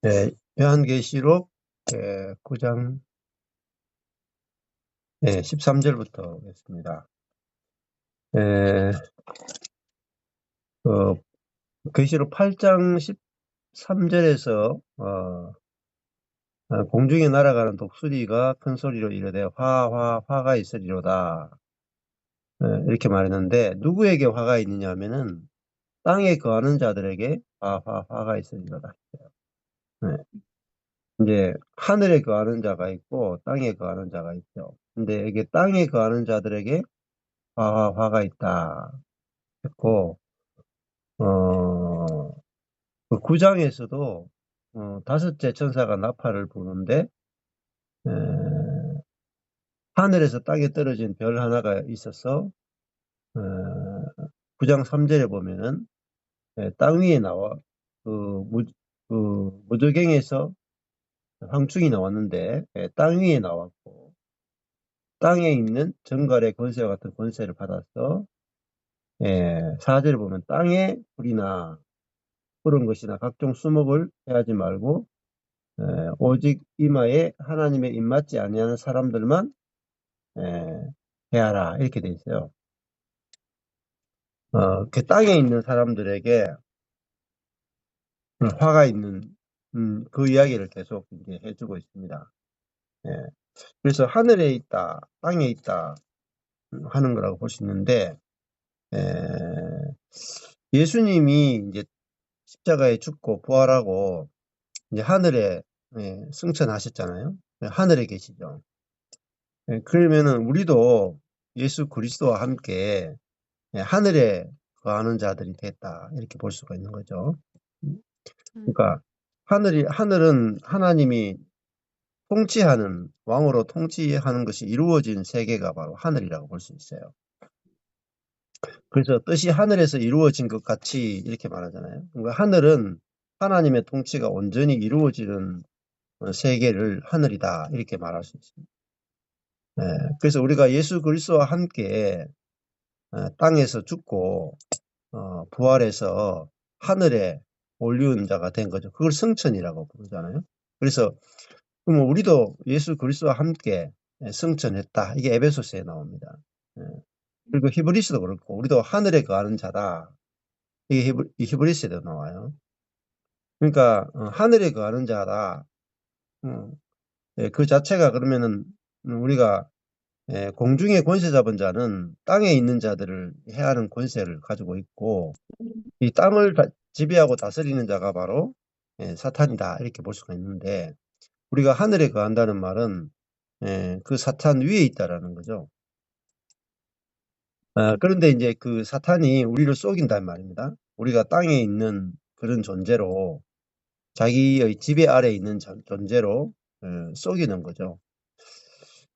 네, 요한계시록 9장 13절부터 보겠습니다. 계시록 8장 13절에서 공중에 날아가는 독수리가 큰 소리로 이르되 화가 있으리로다, 이렇게 말했는데, 누구에게 화가 있느냐 하면은 땅에 거하는 자들에게 화가 있으리로다. 네, 이제 하늘에 거하는 자가 있고 땅에 거하는 자가 있죠. 근데 이게 땅에 거하는 자들에게 화가 있다 했고, 그 9장에서도 다섯째 천사가 나팔을 부는데, 에, 하늘에서 땅에 떨어진 별 하나가 있어서 9장 3절에 보면은 땅 위에 나와 그, 그 무저갱에서 황충이 나왔는데, 땅 위에 나왔고, 땅에 있는 정갈의 권세와 같은 권세를 받아서 4절에 보면 땅에 불이나 그런 것이나 각종 수목을 해하지 말고 오직 이마에 하나님의 입맞지 아니하는 사람들만 해하라, 이렇게 돼 있어요. 그 땅에 있는 사람들에게 화가 있는 그 이야기를 계속 이제 해주고 있습니다. 그래서 하늘에 있다, 땅에 있다 하는 거라고 볼 수 있는데, 예수님이 이제 십자가에 죽고 부활하고 이제 하늘에 승천하셨잖아요. 하늘에 계시죠. 그러면은 우리도 예수 그리스도와 함께 하늘에 거하는 자들이 됐다, 이렇게 볼 수가 있는 거죠. 그러니까 하늘은 하나님이 통치하는, 왕으로 통치하는 것이 이루어진 세계가 바로 하늘이라고 볼 수 있어요. 그래서 뜻이 하늘에서 이루어진 것 같이 이렇게 말하잖아요. 그러니까 하늘은 하나님의 통치가 온전히 이루어지는 세계를 하늘이다, 이렇게 말할 수 있습니다. 그래서 우리가 예수 그리스도와 함께 땅에서 죽고 부활해서 하늘에 올리운 자가 된 거죠. 그걸 승천이라고 부르잖아요. 그래서 그럼 우리도 예수 그리스도와 함께 승천했다, 이게 에베소서에 나옵니다. 그리고 히브리서도 그렇고 우리도 하늘에 거하는 자다, 이게 히브리서에도 나와요. 그러니까 하늘에 거하는 자다, 그 자체가 그러면은 우리가 공중의 권세 잡은 자는 땅에 있는 자들을 해하는 권세를 가지고 있고, 이 땅을 지배하고 다스리는 자가 바로 사탄이다, 이렇게 볼 수가 있는데, 우리가 하늘에 거한다는 말은 그 사탄 위에 있다라는 거죠. 그런데 이제 그 사탄이 우리를 속인단 말입니다. 우리가 땅에 있는 그런 존재로, 자기의 지배 아래에 있는 존재로 속이는 거죠.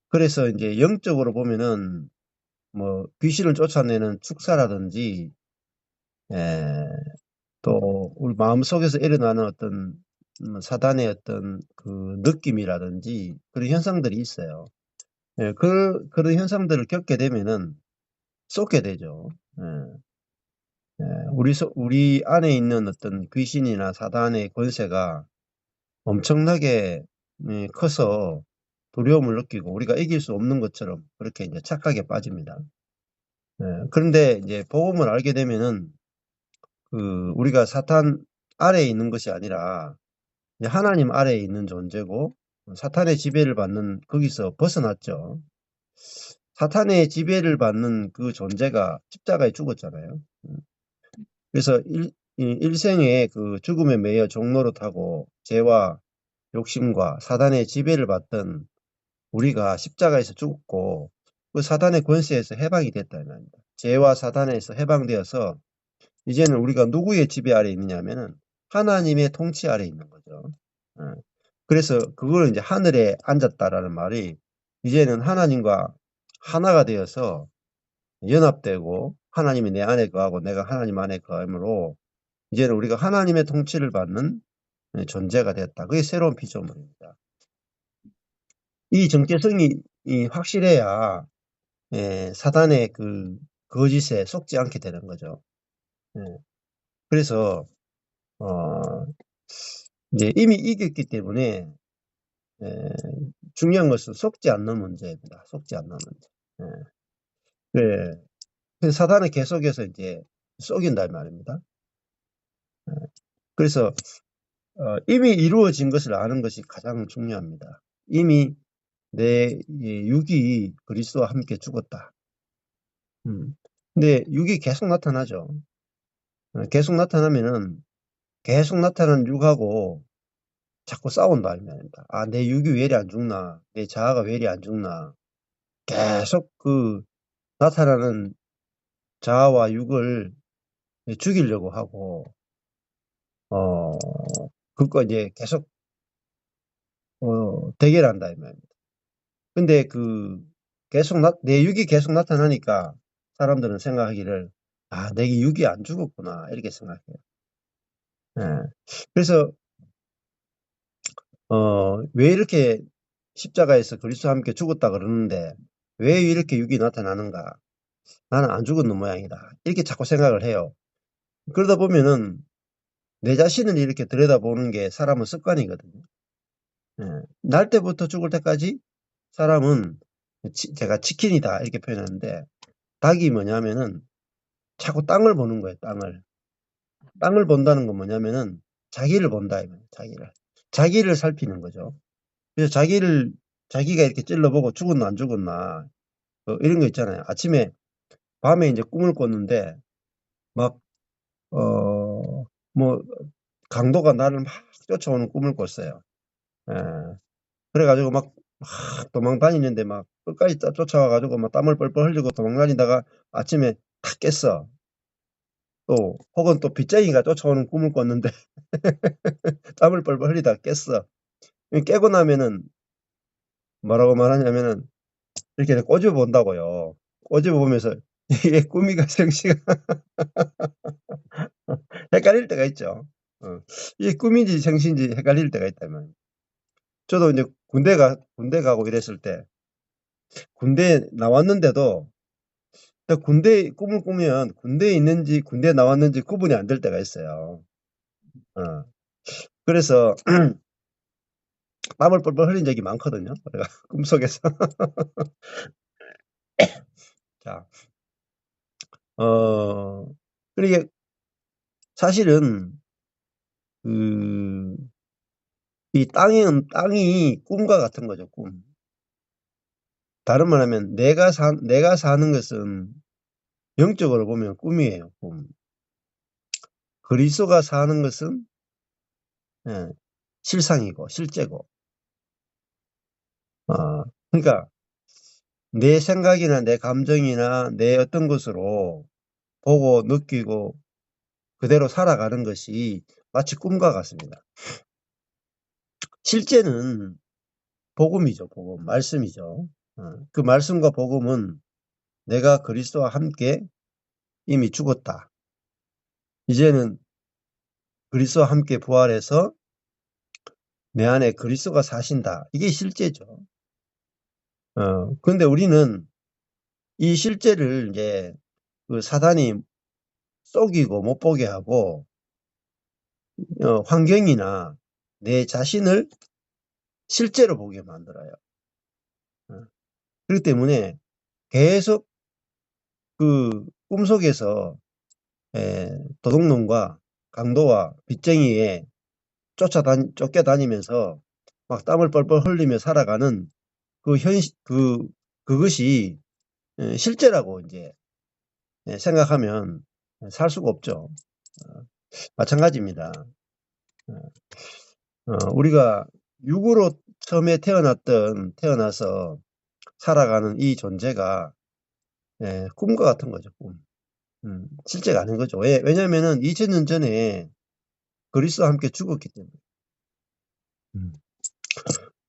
그래서 이제 영적으로 보면은 뭐 귀신을 쫓아내는 축사라든지, 또 우리 마음속에서 일어나는 어떤 사단의 어떤 그 느낌이라든지 그런 현상들이 있어요. 그런 현상들을 겪게 되면은 쏟게 되죠. 우리 안에 있는 어떤 귀신이나 사단의 권세가 엄청나게 커서 두려움을 느끼고 우리가 이길 수 없는 것처럼 그렇게 이제 착각에 빠집니다. 그런데 이제 복음을 알게 되면은 우리가 사탄 아래에 있는 것이 아니라 이제 하나님 아래에 있는 존재고, 사탄의 지배를 받는, 거기서 벗어났죠. 사탄의 지배를 받는 그 존재가 십자가에 죽었잖아요. 그래서 일생에 그 죽음에 매여 종노릇하고 죄와 욕심과 사단의 지배를 받던 우리가 십자가에서 죽었고, 그 사단의 권세에서 해방이 됐다 이 말입니다. 죄와 사단에서 해방되어서 이제는 우리가 누구의 지배 아래 있느냐 하면은 하나님의 통치 아래 있는 거죠. 그래서 그걸 이제 하늘에 앉았다라는 말이, 이제는 하나님과 하나가 되어서 연합되고 하나님이 내 안에 거하고 내가 하나님 안에 거함으로 이제는 우리가 하나님의 통치를 받는 존재가 됐다. 그게 새로운 피조물입니다. 이 정체성이 확실해야 사단의 그 거짓에 속지 않게 되는 거죠. 그래서 이제 이미 이겼기 때문에 중요한 것은 속지 않는 문제입니다. 속지 않는 문제. 네. 그래서 사단은 계속해서 이제 속인단 말입니다. 그래서 이미 이루어진 것을 아는 것이 가장 중요합니다. 이미 내 육이 그리스도와 함께 죽었다. 근데 육이 계속 나타나죠. 계속 나타나면은 계속 나타나는 육하고 자꾸 싸운다 이 말입니다. 아, 내 육이 왜 이리 안 죽나? 내 자아가 왜 이리 안 죽나? 계속 그 나타나는 자아와 육을 죽이려고 하고 그거 이제 계속 대결한다 이 말입니다. 근데 내 육이 계속 나타나니까 사람들은 생각하기를 아, 내 육이 안 죽었구나 이렇게 생각해요. 예. 그래서 왜 이렇게 십자가에서 그리스도와 함께 죽었다 그러는데 왜 이렇게 육이 나타나는가? 나는 안 죽었는 모양이다. 이렇게 자꾸 생각을 해요. 그러다 보면은 내 자신을 이렇게 들여다보는 게 사람은 습관이거든요. 예. 날 때부터 죽을 때까지 사람은 제가 치킨이다 이렇게 표현하는데 닭이 뭐냐면은 자꾸 땅을 보는 거예요. 땅을. 땅을 본다는 건 뭐냐면은 자기를 본다 이거예요. 자기를 살피는 거죠. 그래서 자기가 이렇게 찔러보고 죽었나 안 죽었나 이런 거 있잖아요. 밤에 이제 꿈을 꿨는데 막 뭐 강도가 나를 막 쫓아오는 꿈을 꿨어요. 예. 그래가지고 막 도망 다니는데 막 끝까지 쫓아와가지고 막 땀을 뻘뻘 흘리고 도망 다니다가 아침에 탁 깼어. 또 혹은 또 빗쟁이가 쫓아오는 꿈을 꿨는데 땀을 뻘뻘 흘리다가 깼어. 깨고 나면은 뭐라고 말하냐면은 이렇게 꼬집어 본다고요. 꼬집어 보면서 이게 꿈이가 생시가 헷갈릴 때가 있죠. 이게 꿈인지 생시인지 헷갈릴 때가 있다면. 저도 이제 군대 가고 이랬을 때 군대 나왔는데도 꿈을 꾸면 군대에 있는지 군대에 나왔는지 구분이 안 될 때가 있어요. 어. 그래서 땀을 뻘뻘 흘린 적이 많거든요. 내가 꿈속에서. 자, 그러게 사실은 그 이 땅이 꿈과 같은 거죠, 꿈. 다른 말하면 내가 사는 것은 영적으로 보면 꿈이에요, 꿈. 그리스도가 사는 것은 예, 실상이고 실제고. 그러니까 내 생각이나 내 감정이나 내 어떤 것으로 보고 느끼고 그대로 살아가는 것이 마치 꿈과 같습니다. 실제는 복음이죠, 복음. 말씀이죠. 그 말씀과 복음은 내가 그리스도와 함께 이미 죽었다. 이제는 그리스도와 함께 부활해서 내 안에 그리스도가 사신다. 이게 실제죠. 근데 우리는 이 실제를 이제 그 사단이 속이고 못 보게 하고 환경이나 내 자신을 실제로 보게 만들어요. 그렇기 때문에 계속 그 꿈속에서 도둑놈과 강도와 빚쟁이에 쫓겨다니면서 막 땀을 뻘뻘 흘리며 살아가는 그것이 실제라고 이제 생각하면 살 수가 없죠. 마찬가지입니다. 우리가 육으로 처음에 태어나서 살아가는 이 존재가 꿈과 같은 거죠, 꿈. 실제가 아닌 거죠. 왜냐면은 2000년 전에 그리스도와 함께 죽었기 때문에.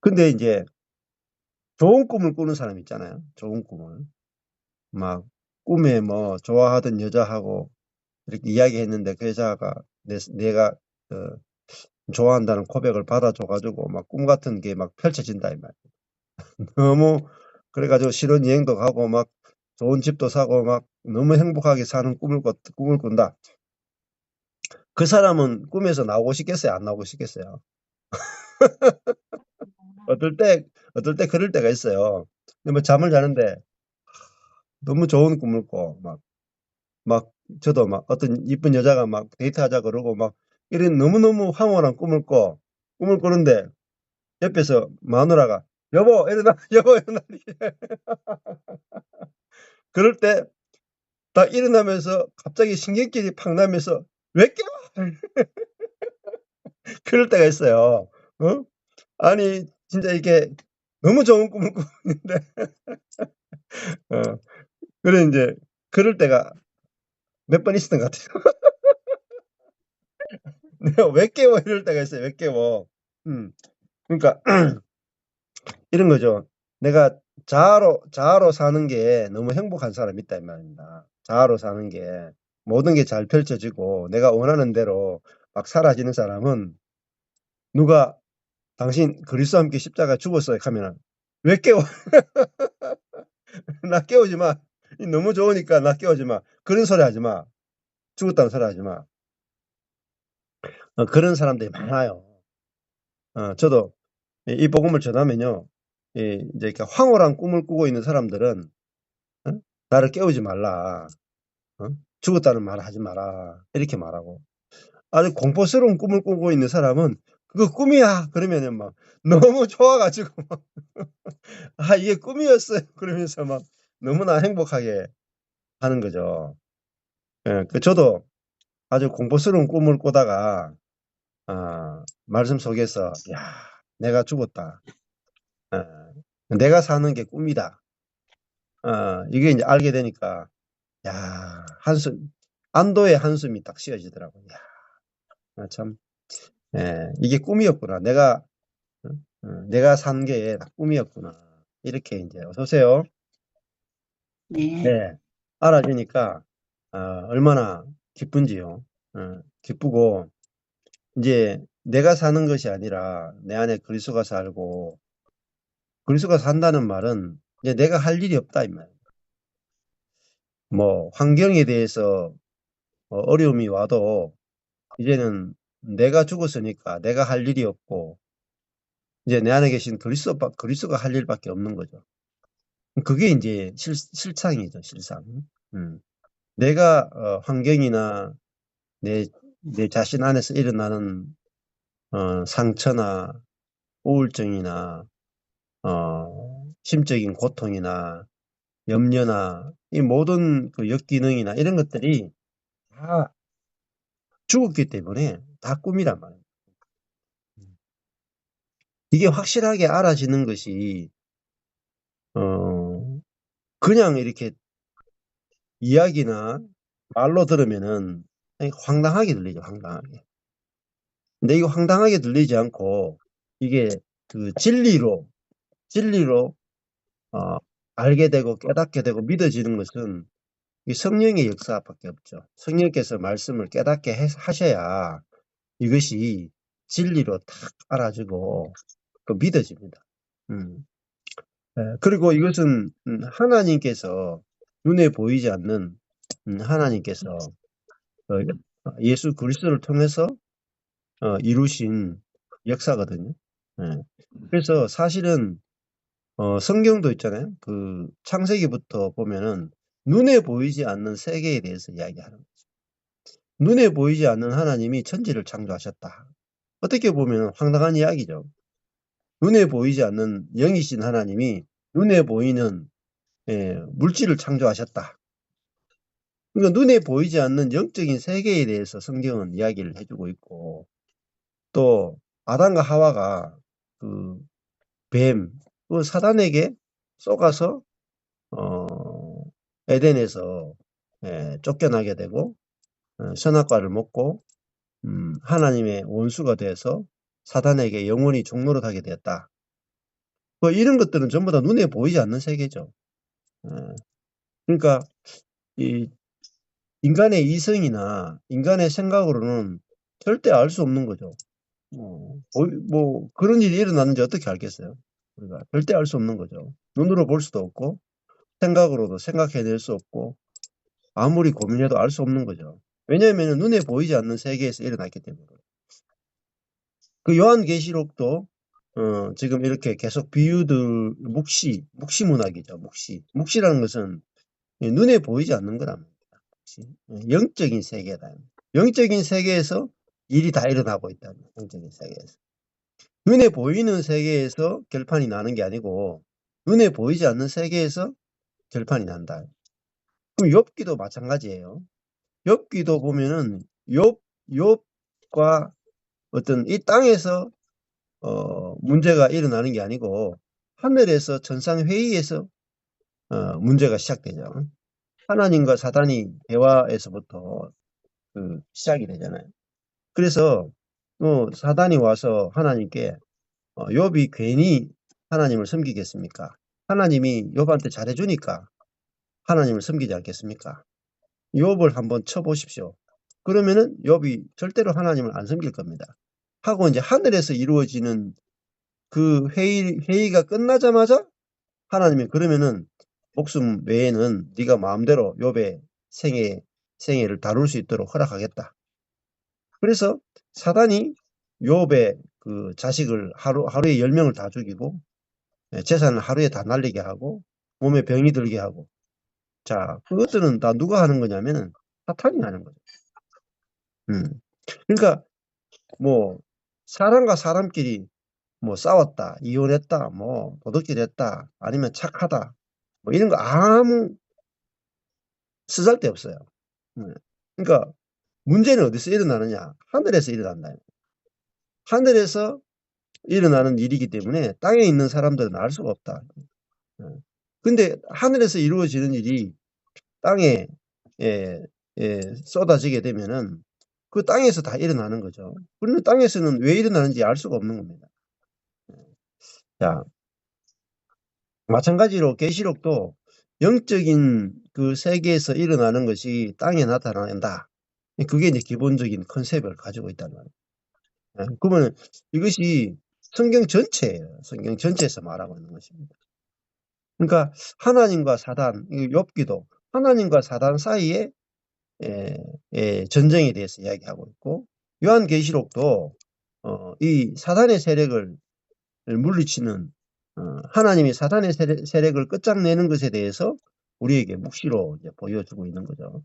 근데 이제 좋은 꿈을 꾸는 사람 있잖아요. 좋은 꿈을. 막 꿈에 뭐 좋아하던 여자하고 이렇게 이야기했는데 그 여자가 내가 좋아한다는 고백을 받아줘가지고 막 꿈 같은 게 막 펼쳐진다 이 말이에요. 너무 그래가지고 신혼여행도 가고 막 좋은 집도 사고 막 너무 행복하게 사는 꿈을 꾼다. 그 사람은 꿈에서 나오고 싶겠어요? 안 나오고 싶겠어요? 어떨 때 그럴 때가 있어요. 근데 뭐 잠을 자는데 너무 좋은 꿈을 꿔. 막 저도 막 어떤 이쁜 여자가 막 데이트하자 그러고 막 이런 너무너무 황홀한 꿈을 꿔. 꿈을 꾸는데 옆에서 마누라가 여보 일어나 여보 일어나 그럴 때 딱 일어나면서 갑자기 신경질이 팍 나면서 왜 깨워? 그럴 때가 있어요. 어? 아니 진짜 이게 너무 좋은 꿈을 꾸는데 어 그래 인제 그럴 때가 몇 번 있었던 것 같아요. 내가 왜 깨워 이럴 때가 있어요. 왜 깨워. 그러니까 이런 거죠. 내가 자아로 사는 게 너무 행복한 사람이 있다 이 말입니다. 자아로 사는 게 모든 게 잘 펼쳐지고 내가 원하는 대로 막 사라지는 사람은 누가 "당신 그리스도와 함께 십자가에 죽었어요." 하면은 "왜 깨워? 나 깨우지 마. 이 너무 좋으니까 나 깨우지 마. 그런 소리 하지 마. 죽었다는 소리 하지 마." 그런 사람들이 많아요. 저도 이 복음을 전하면요. 이제 이렇게 황홀한 꿈을 꾸고 있는 사람들은 어? "나를 깨우지 말라. 어? 죽었다는 말 하지 마라." 이렇게 말하고 아주 공포스러운 꿈을 꾸고 있는 사람은 "그거 꿈이야." 그러면은 막 너무 좋아 가지고 막 "아 이게 꿈이었어요." 그러면서 막 너무나 행복하게 하는 거죠. 예. 저도 아주 공포스러운 꿈을 꾸다가 말씀 속에서 '야 내가 죽었다. 어 내가 사는 게 꿈이다.' 이게 인제 알게 되니까 야 한숨 안도의 한숨이 딱 쉬어지더라고요. 야 참 이게 꿈이었구나. 어 '내가 산 게 다 꿈이었구나.' 이렇게 인제 어서 오세요. 네. 네. 알아지니까 얼마나 기쁜지요. 기쁘고 인제 내가 사는 것이 아니라 내 안에 그리스도가 살고 그리스도가 산다는 말은 이제 '내가 할 일이 없다.' 이 말이에요. 뭐 환경에 대해서 어려움이 와도 이제는 내가 죽었으니까 내가 할 일이 없고 이제 내 안에 계신 그리스도가 할 일밖에 없는 거죠. 그게 인제 실상이죠, 실상. 음. 내가 환경이나 내 자신 안에서 일어나는 상처나 우울증이나 심적인 고통이나 염려나 이 모든 그 역기능이나 이런 것들이 다 죽었기 때문에 다 꿈이란 말이에요. 음. 이게 확실하게 알아지는 것이 어 그냥 이렇게 이야기나 말로 들으면은 황당하게 들리죠, 황당하게. 근데 이거 황당하게 들리지 않고 이게 그 진리로 어 알게 되고 깨닫게 되고 믿어지는 것은 이 성령의 역사밖에 없죠. 성령께서 말씀을 깨닫게 하셔야 이것이 진리로 탁 알아지고 또 믿어집니다. 음. 그리고 이것은 하나님께서 눈에 보이지 않는 하나님께서 예수 그리스도를 통해서 이루신 역사거든요. 예. 그래서 사실은 성경도 있잖아요. 그 창세기부터 보면은 눈에 보이지 않는 세계에 대해서 이야기하는 거죠. 눈에 보이지 않는 하나님이 천지를 창조하셨다. 어떻게 보면은 황당한 이야기죠. 눈에 보이지 않는 영이신 하나님이 눈에 보이는 물질을 창조하셨다. 그러니까 눈에 보이지 않는 영적인 세계에 대해서 성경은 이야기를 해 주고 있고 또 아담과 하와가 그 뱀 그 사단에게 속아서 어 에덴에서 쫓겨나게 되고 선악과를 먹고 하나님의 원수가 돼서 사단에게 영원히 종노릇하게 되었다. 뭐 이런 것들은 전부 다 눈에 보이지 않는 세계죠. 예. 그러니까 이 인간의 이성이나 인간의 생각으로는 절대 알 수 없는 거죠. 뭐 그런 일이 일어났는지 어떻게 알겠어요? 우리가 절대 알 수 없는 거죠. 눈으로 볼 수도 없고 생각으로도 생각해낼 수 없고 아무리 고민해도 알 수 없는 거죠. 왜냐하면 눈에 보이지 않는 세계에서 일어났기 때문에. 그 요한계시록도 지금 이렇게 계속 비유들, 묵시 문학이죠. 묵시라는 것은 눈에 보이지 않는 거랍니다. 영적인 세계다. 영적인 세계에서 일이 다 일어나고 있다. 영적인 세계에서. 눈에 보이는 세계에서 결판이 나는 게 아니고 눈에 보이지 않는 세계에서 결판이 난다. 그럼 욥기도 마찬가지예요. 욥기도 보면은 욥과 어떤 이 땅에서 문제가 일어나는 게 아니고 하늘에서 천상회의에서 문제가 시작되죠. 하나님과 사단이 대화에서부터 시작이 되잖아요. 그래서 사단이 와서 하나님께 욥이 괜히 하나님을 섬기겠습니까? 하나님이 욥한테 잘해주니까 하나님을 섬기지 않겠습니까? 욥을 한번 쳐보십시오. 그러면은 욥이 절대로 하나님을 안 섬길 겁니다. 하고 이제 하늘에서 이루어지는 그 회의가 끝나자마자 하나님이 그러면은 목숨 외에는 네가 마음대로 욥의 생애를 다룰 수 있도록 허락하겠다. 그래서 사단이 욥의 그 자식을 하루에 10명을 다 죽이고 재산을 하루에 다 날리게 하고 몸에 병이 들게 하고 자 그것들은 다 누가 하는 거냐면은 사탄이 하는 거죠. 그러니까 뭐 사람과 사람끼리 뭐 싸웠다, 이혼했다, 뭐 도둑질했다, 아니면 착하다, 뭐 이런 거 아무 쓰잘데 없어요. 그러니까 문제는 어디서 일어나느냐? 하늘에서 일어난다. 하늘에서 일어나는 일이기 때문에 땅에 있는 사람들은 알 수가 없다. 근데 하늘에서 이루어지는 일이 땅에 예, 쏟아지게 되면은 그 땅에서 다 일어나는 거죠. 그런데 땅에서는 왜 일어나는지 알 수가 없는 겁니다. 자, 마찬가지로 계시록도 영적인 그 세계에서 일어나는 것이 땅에 나타난다. 그게 이제 기본적인 컨셉을 가지고 있다는 말이에요. 그러면 이것이 성경 전체예요. 성경 전체에서 말하고 있는 것입니다. 그러니까 하나님과 사단, 욥기도 하나님과 사단 사이에 전쟁에 대해서 이야기하고 있고 요한계시록도 이 사단의 세력을 물리치는 하나님이 사단의 세력을 끝장내는 것에 대해서 우리에게 묵시로 이제 보여주고 있는 거죠.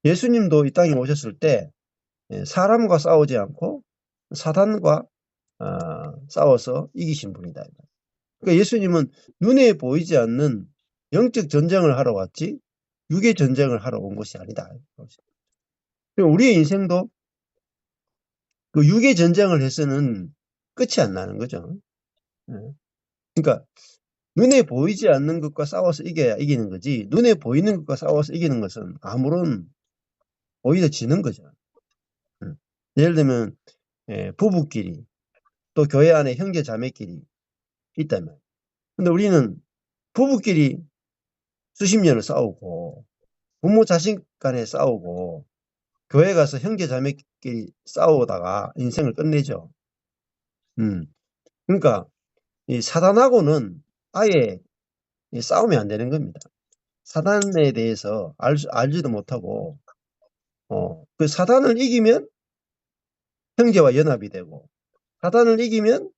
예수님도 이 땅에 오셨을 때 사람과 싸우지 않고 사단과 싸워서 이기신 분이다. 그러니까 예수님은 눈에 보이지 않는 영적 전쟁을 하러 왔지 육의 전쟁을 하러 온 것이 아니다. 우리의 인생도 그 육의 전쟁을 해서는 끝이 안 나는 거죠. 그러니까 눈에 보이지 않는 것과 싸워서 이겨야 이기는 거지 눈에 보이는 것과 싸워서 이기는 것은 아무런 오히려 지는 거죠. 예를 들면 부부끼리 또 교회 안에 형제 자매끼리 있다면 근데 우리는 부부끼리 수십 년을 싸우고 부모 자식 간에 싸우고 교회 가서 형제 자매끼리 싸우다가 인생을 끝내죠. 그러니까 이 사단하고는 아예 싸우면 안 되는 겁니다. 사단에 대해서 알지도 못하고 그 사단을 이기면 형제와 연합이 되고 사단을 이기면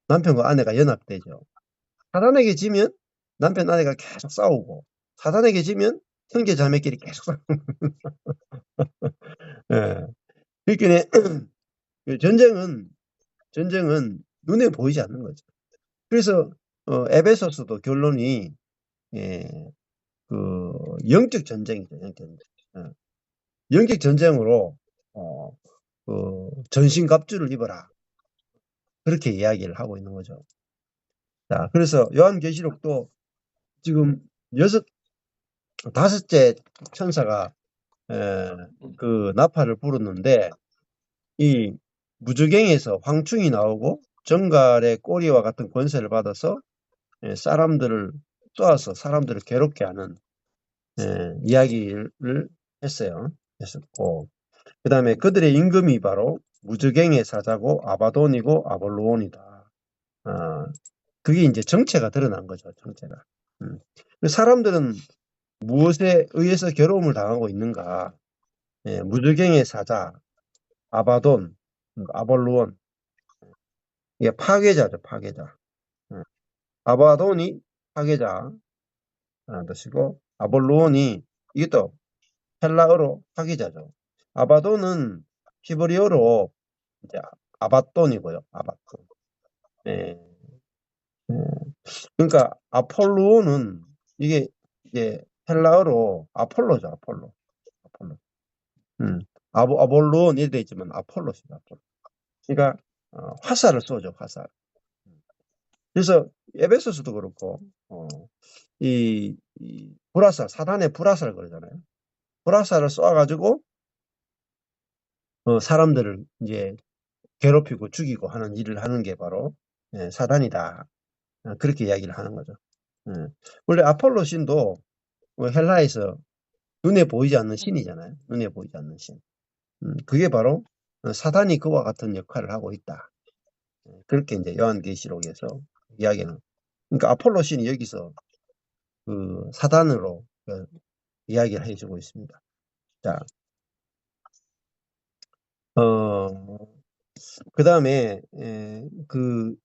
남편과 아내가 연합되죠. 사단에게 지면 남편 아내가 계속 싸우고 사단에게 지면 형제 자매끼리 계속 싸우고 예. 그러니까 전쟁은 눈에 보이지 않는 거죠. 그래서 에베소서도 결론이 예, 그 영적 전쟁이죠. 영적 전쟁으로 그 전신갑주를 입어라. 그렇게 이야기를 하고 있는 거죠. 자, 그래서 요한계시록도 지금 다섯째 천사가 그 나팔을 불었는데 이 무저갱에서 황충이 나오고 정갈의 꼬리와 같은 권세를 받아서 사람들을 쏘아서 사람들을 괴롭게 하는 이야기를 했었고 그 다음에 그들의 임금이 바로 무저갱의 사자고 아바돈이고 아볼로온이다. 그게 이제 정체가 드러난 거죠. 정체가. 사람들은 무엇에 의해서 괴로움을 당하고 있는가? 무주경의 사자, 아바돈, 아볼루온. 이게 파괴자죠, 파괴자. 예, 아바돈이 파괴자, 뜻이고, 아볼루온이, 이것도 헬라어로 파괴자죠. 아바돈은 히브리어로 이제 아바돈이고요, 아바돈. 예, 예. 그러니까 아폴루온은 이게 이제 헬라어로 아폴로죠, 아폴로. 아폴로. 음. 아볼루온 이렇게 돼 있지만 아폴로시죠, 아폴로. 그러니까 화살을 쏘죠, 화살. 그래서 에베소스도 그렇고 이 불화살, 사단의 불화살 그러잖아요. 불화살을 쏘아가지고 사람들을 이제 괴롭히고 죽이고 하는 일을 하는 게 바로 사단이다. 그렇게 이야기를 하는 거죠. 예. 원래 아폴로 신도 헬라에서 눈에 보이지 않는 신이잖아요. 눈에 보이지 않는 신. 그게 바로 사단이 그와 같은 역할을 하고 있다. 그렇게 이제 요한계시록에서 이야기는. 그러니까 아폴로 신이 여기서 그 사단으로 이야기를 해주고 있습니다. 자, 그 다음에 그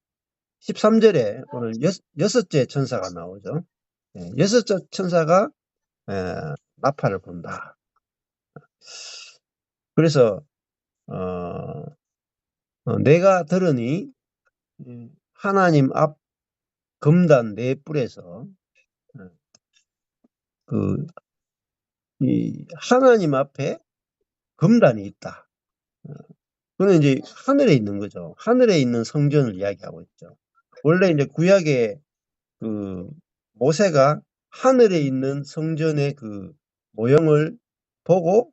13절에 오늘 여섯째 천사가 나오죠. 여섯째 천사가 나팔을 분다. 그래서 내가 들으니 하나님 앞 금단 네 뿔에서 이 하나님 앞에 금단이 있다. 그는 이제 하늘에 있는 거죠. 하늘에 있는 성전을 이야기하고 있죠. 원래 이제 구약에 그 모세가 하늘에 있는 성전의 그 모형을 보고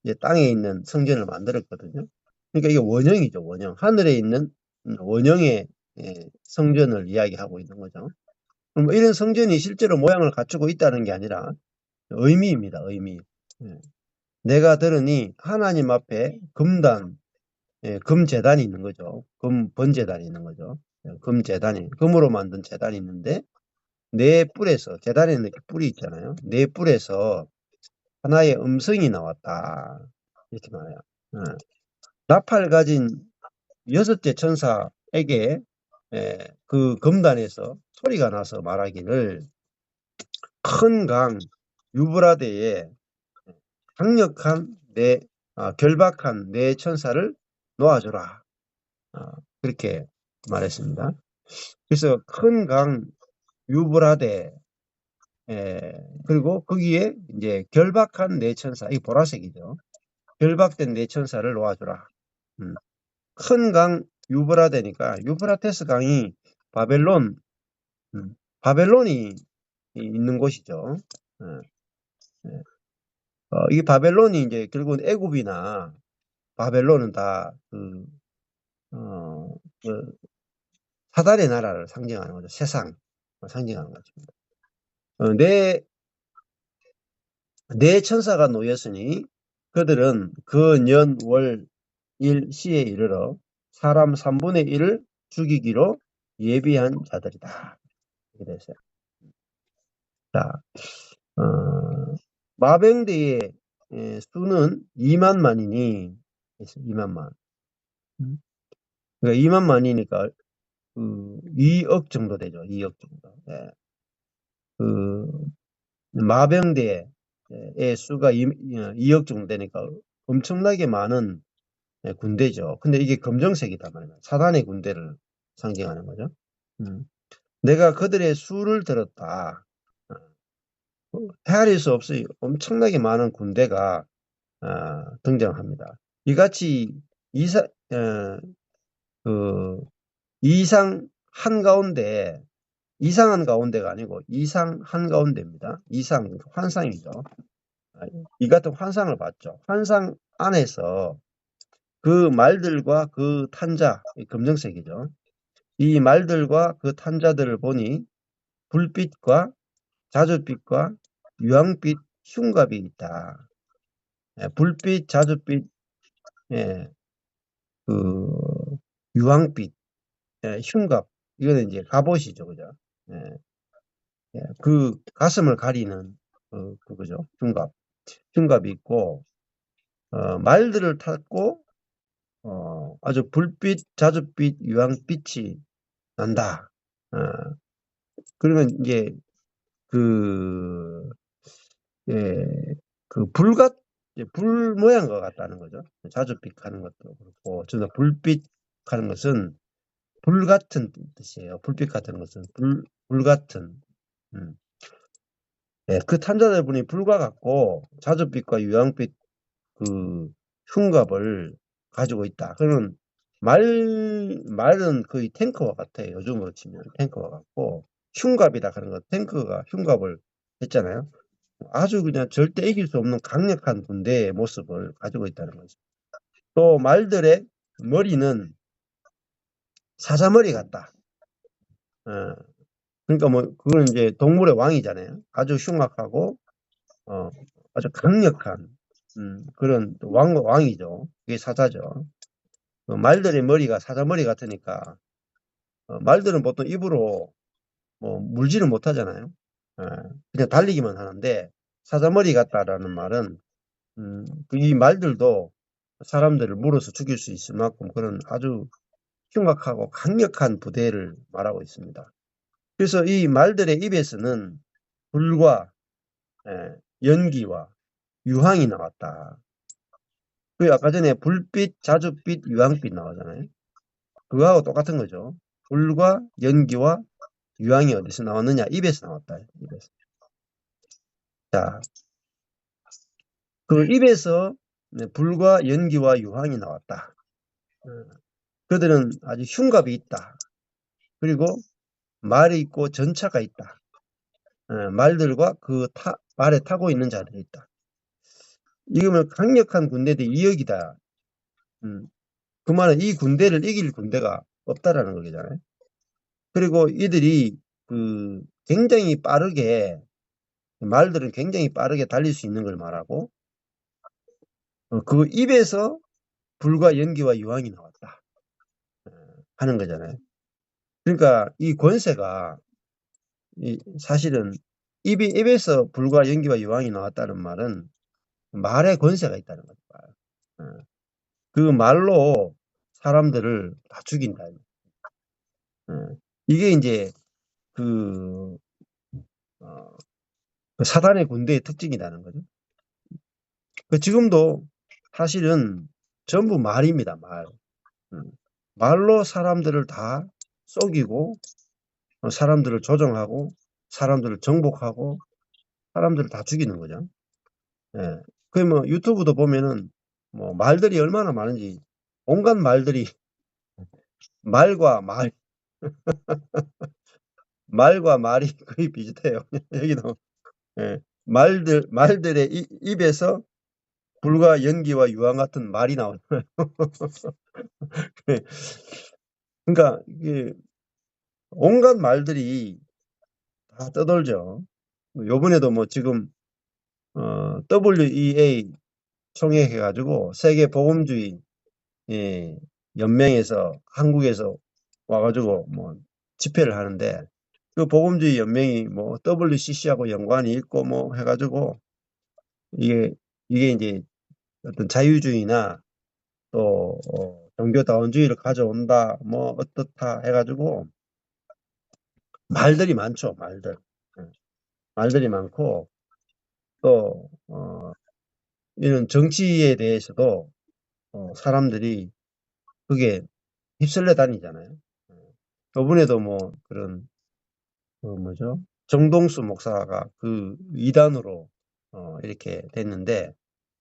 이제 땅에 있는 성전을 만들었거든요. 그러니까 이게 원형이죠, 원형. 하늘에 있는 원형의 성전을 이야기하고 있는 거죠. 그럼 이런 성전이 실제로 모양을 갖추고 있다는 게 아니라 의미입니다, 의미. 예. 내가 들으니 하나님 앞에 금단, 금제단이 있는 거죠. 번제단이 있는 거죠. 금제단이, 금으로 만든 제단이 있는데 네 뿔에서, 제단에는 이렇게 뿔이 있잖아요. 네 뿔에서 하나의 음성이 나왔다. 이렇게 말해요. 나팔 가진 여섯째 천사에게 그 금단에서 소리가 나서 말하기를 큰 강 유브라데에 강력한 결박한 네 천사를 놓아줘라. 그렇게 말했습니다. 그래서 큰 강 유브라데 그리고 거기에 이제 결박한 네 천사, 이 보라색이죠. 결박된 네 천사를 놓아주라. 큰 강 유브라데니까 유브라테스 강이 바벨론, 바벨론이 있는 곳이죠. 이 바벨론이 이제 결국은 애굽이나 바벨론은 다 그 사단의 나라를 상징하는 거죠. 세상 상징하는 것입니다. 네 천사가 놓였으니 그들은 그 년, 월, 일, 시에 이르러 사람 3분의 1을 죽이기로 예비한 자들이다. 이렇게 됐어요. 자, 마병대의 수는 2만만이니 2만만. 그러니까 2만만이니까 2억 정도 되죠. 2억 정도. 그 마병대의 수가 2억 정도 되니까 엄청나게 많은 군대죠. 근데 이게 검정색이다 말이야. 사단의 군대를 상징하는 거죠. 내가 그들의 수를 들었다. 헤아릴 수 없이 엄청나게 많은 군대가 등장합니다. 이같이 이상 한가운데, 이상한 가운데가 아니고 이상 한가운데입니다. 이상, 환상이죠. 이 같은 환상을 봤죠. 환상 안에서 그 말들과 그 탄자, 검정색이죠. 이 말들과 그 탄자들을 보니 불빛과 자줏빛과 유황빛 흉갑이 있다. 불빛, 자줏빛, 그 유황빛, 흉갑, 이거는 이제 갑옷이죠, 그죠? 그 가슴을 가리는 그거죠, 흉갑, 흉갑이 있고 말들을 탔고 아주 불빛, 자줏빛, 유황빛이 난다. 그러면 이제 그 예, 그 불 모양과 같다는 거죠. 자줏빛 하는 것도 그렇고, 저는 불빛 하는 것은 불 같은 뜻이에요. 불빛 같은 것은 불 같은. 음. 예, 그 탐자대분이 불과 같고 자줏빛과 유황빛 그 흉갑을 가지고 있다. 그러면 말은 거의 탱크와 같아요. 요즘으로 치면 탱크와 같고, 흉갑이다 그런 거, 탱크가 흉갑을 했잖아요. 아주 그냥 절대 이길 수 없는 강력한 군대의 모습을 가지고 있다는 거죠. 또 말들의 머리는 사자머리 같다. 어, 그러니까 뭐 그거는 이제 동물의 왕이잖아요. 아주 흉악하고 어, 아주 강력한 그런 왕이죠. 그게 사자죠. 말들의 머리가 사자머리 같으니까 말들은 보통 입으로 뭐 물지를 못하잖아요. 어, 그냥 달리기만 하는데 사자머리 같다라는 말은 이 말들도 사람들을 물어서 죽일 수 있을 만큼 그런 아주 흉악하고 강력한 부대를 말하고 있습니다. 그래서 이 말들의 입에서는 불과 연기와 유황이 나왔다. 그 아까 전에 불빛, 자줏빛, 유황빛 나오잖아요. 그거하고 똑같은 거죠. 불과 연기와 유황이 어디서 나왔느냐? 입에서 나왔다. 입에서. 자, 그 입에서 불과 연기와 유황이 나왔다. 그들은 아주 흉갑이 있다. 그리고 말이 있고 전차가 있다. 말들과 그 말에 타고 있는 자들이 있다. 이거면 강력한 군대대 이역이다. 그 말은 이 군대를 이길 군대가 없다라는 거잖아요. 그리고 이들이 굉장히 빠르게, 말들은 굉장히 빠르게 달릴 수 있는 걸 말하고, 그 입에서 불과 연기와 유황이 나왔다 하는 거잖아요. 그러니까 이 권세가 사실은 입에서 불과 연기와 유황이 나왔다는 말은 말의 권세가 있다는 거죠. 그 말로 사람들을 다 죽인다. 이게 이제 그, 그 사단의 군대의 특징이라는 거죠. 지금도 사실은 전부 말입니다. 말. 말로 사람들을 다 속이고 사람들을 조종하고 사람들을 정복하고 사람들을 다 죽이는 거죠. 예. 뭐 유튜브도 보면은 뭐 말들이 얼마나 많은지, 온갖 말들이 말과 말이 거의 비슷해요. 여기도 예. 말들의 입에서 불과 연기와 유황 같은 말이 나오는 거예요. 그러니까 이게 온갖 말들이 다 떠돌죠. 요번에도 뭐 지금 WEA 총회 해가지고 세계 복음주의 연맹에서 한국에서 와가지고 뭐 집회를 하는데, 그 복음주의 연맹이 뭐 WCC하고 연관이 있고 뭐 해가지고 이게 이제 어떤 자유주의나 또 종교다원주의를 가져온다 뭐 어떻다 해가지고 말들이 많죠. 말들이 많고, 또 이런 정치에 대해서도 사람들이 그게 휩쓸려 다니잖아요. 이번에도 뭐 그런 뭐죠? 정동수 목사가 그 이단으로 이렇게 됐는데,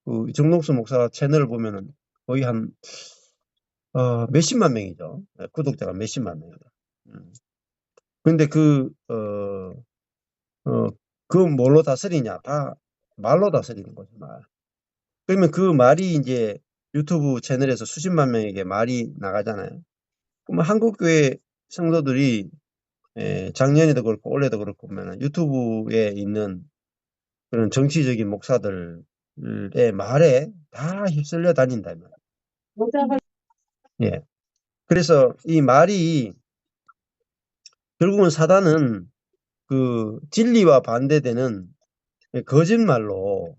그 정동수 목사 채널을 보면은 거의 한 몇십만 명이죠. 구독자가 몇십만 명이다. 근데 그 뭘로 다스리냐? 다 말로 다스리는 거죠, 말. 그러면 그 말이 이제 유튜브 채널에서 수십만 명에게 말이 나가잖아요. 그러면 한국교회 성도들이 작년에도 그렇고 올해도 그렇고 보면 유튜브에 있는 그런 정치적인 목사들의 말에 다 휩쓸려 다닌다. 예. 그래서 이 말이 결국은 사단은 그 진리와 반대되는 거짓말로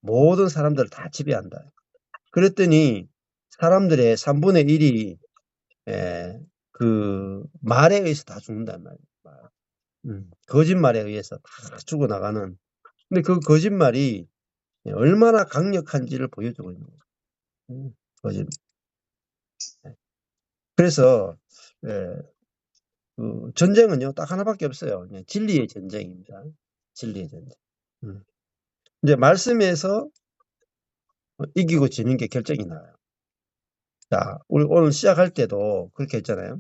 모든 사람들을 다 지배한다. 그랬더니 사람들의 3분의 1이 그 말에 의해서 다 죽는단 말이에요. 거짓말에 의해서 다 죽어나가는. 근데 그 거짓말이 얼마나 강력한지를 보여주고 있는 거예요. 거짓말. 그래서 그 전쟁은요 딱 하나밖에 없어요. 그냥 진리의 전쟁입니다. 진리의 전쟁. 이제 말씀에서 이기고 지는 게 결정이 나요. 자, 우리 오늘 시작할 때도 그렇게 했잖아요.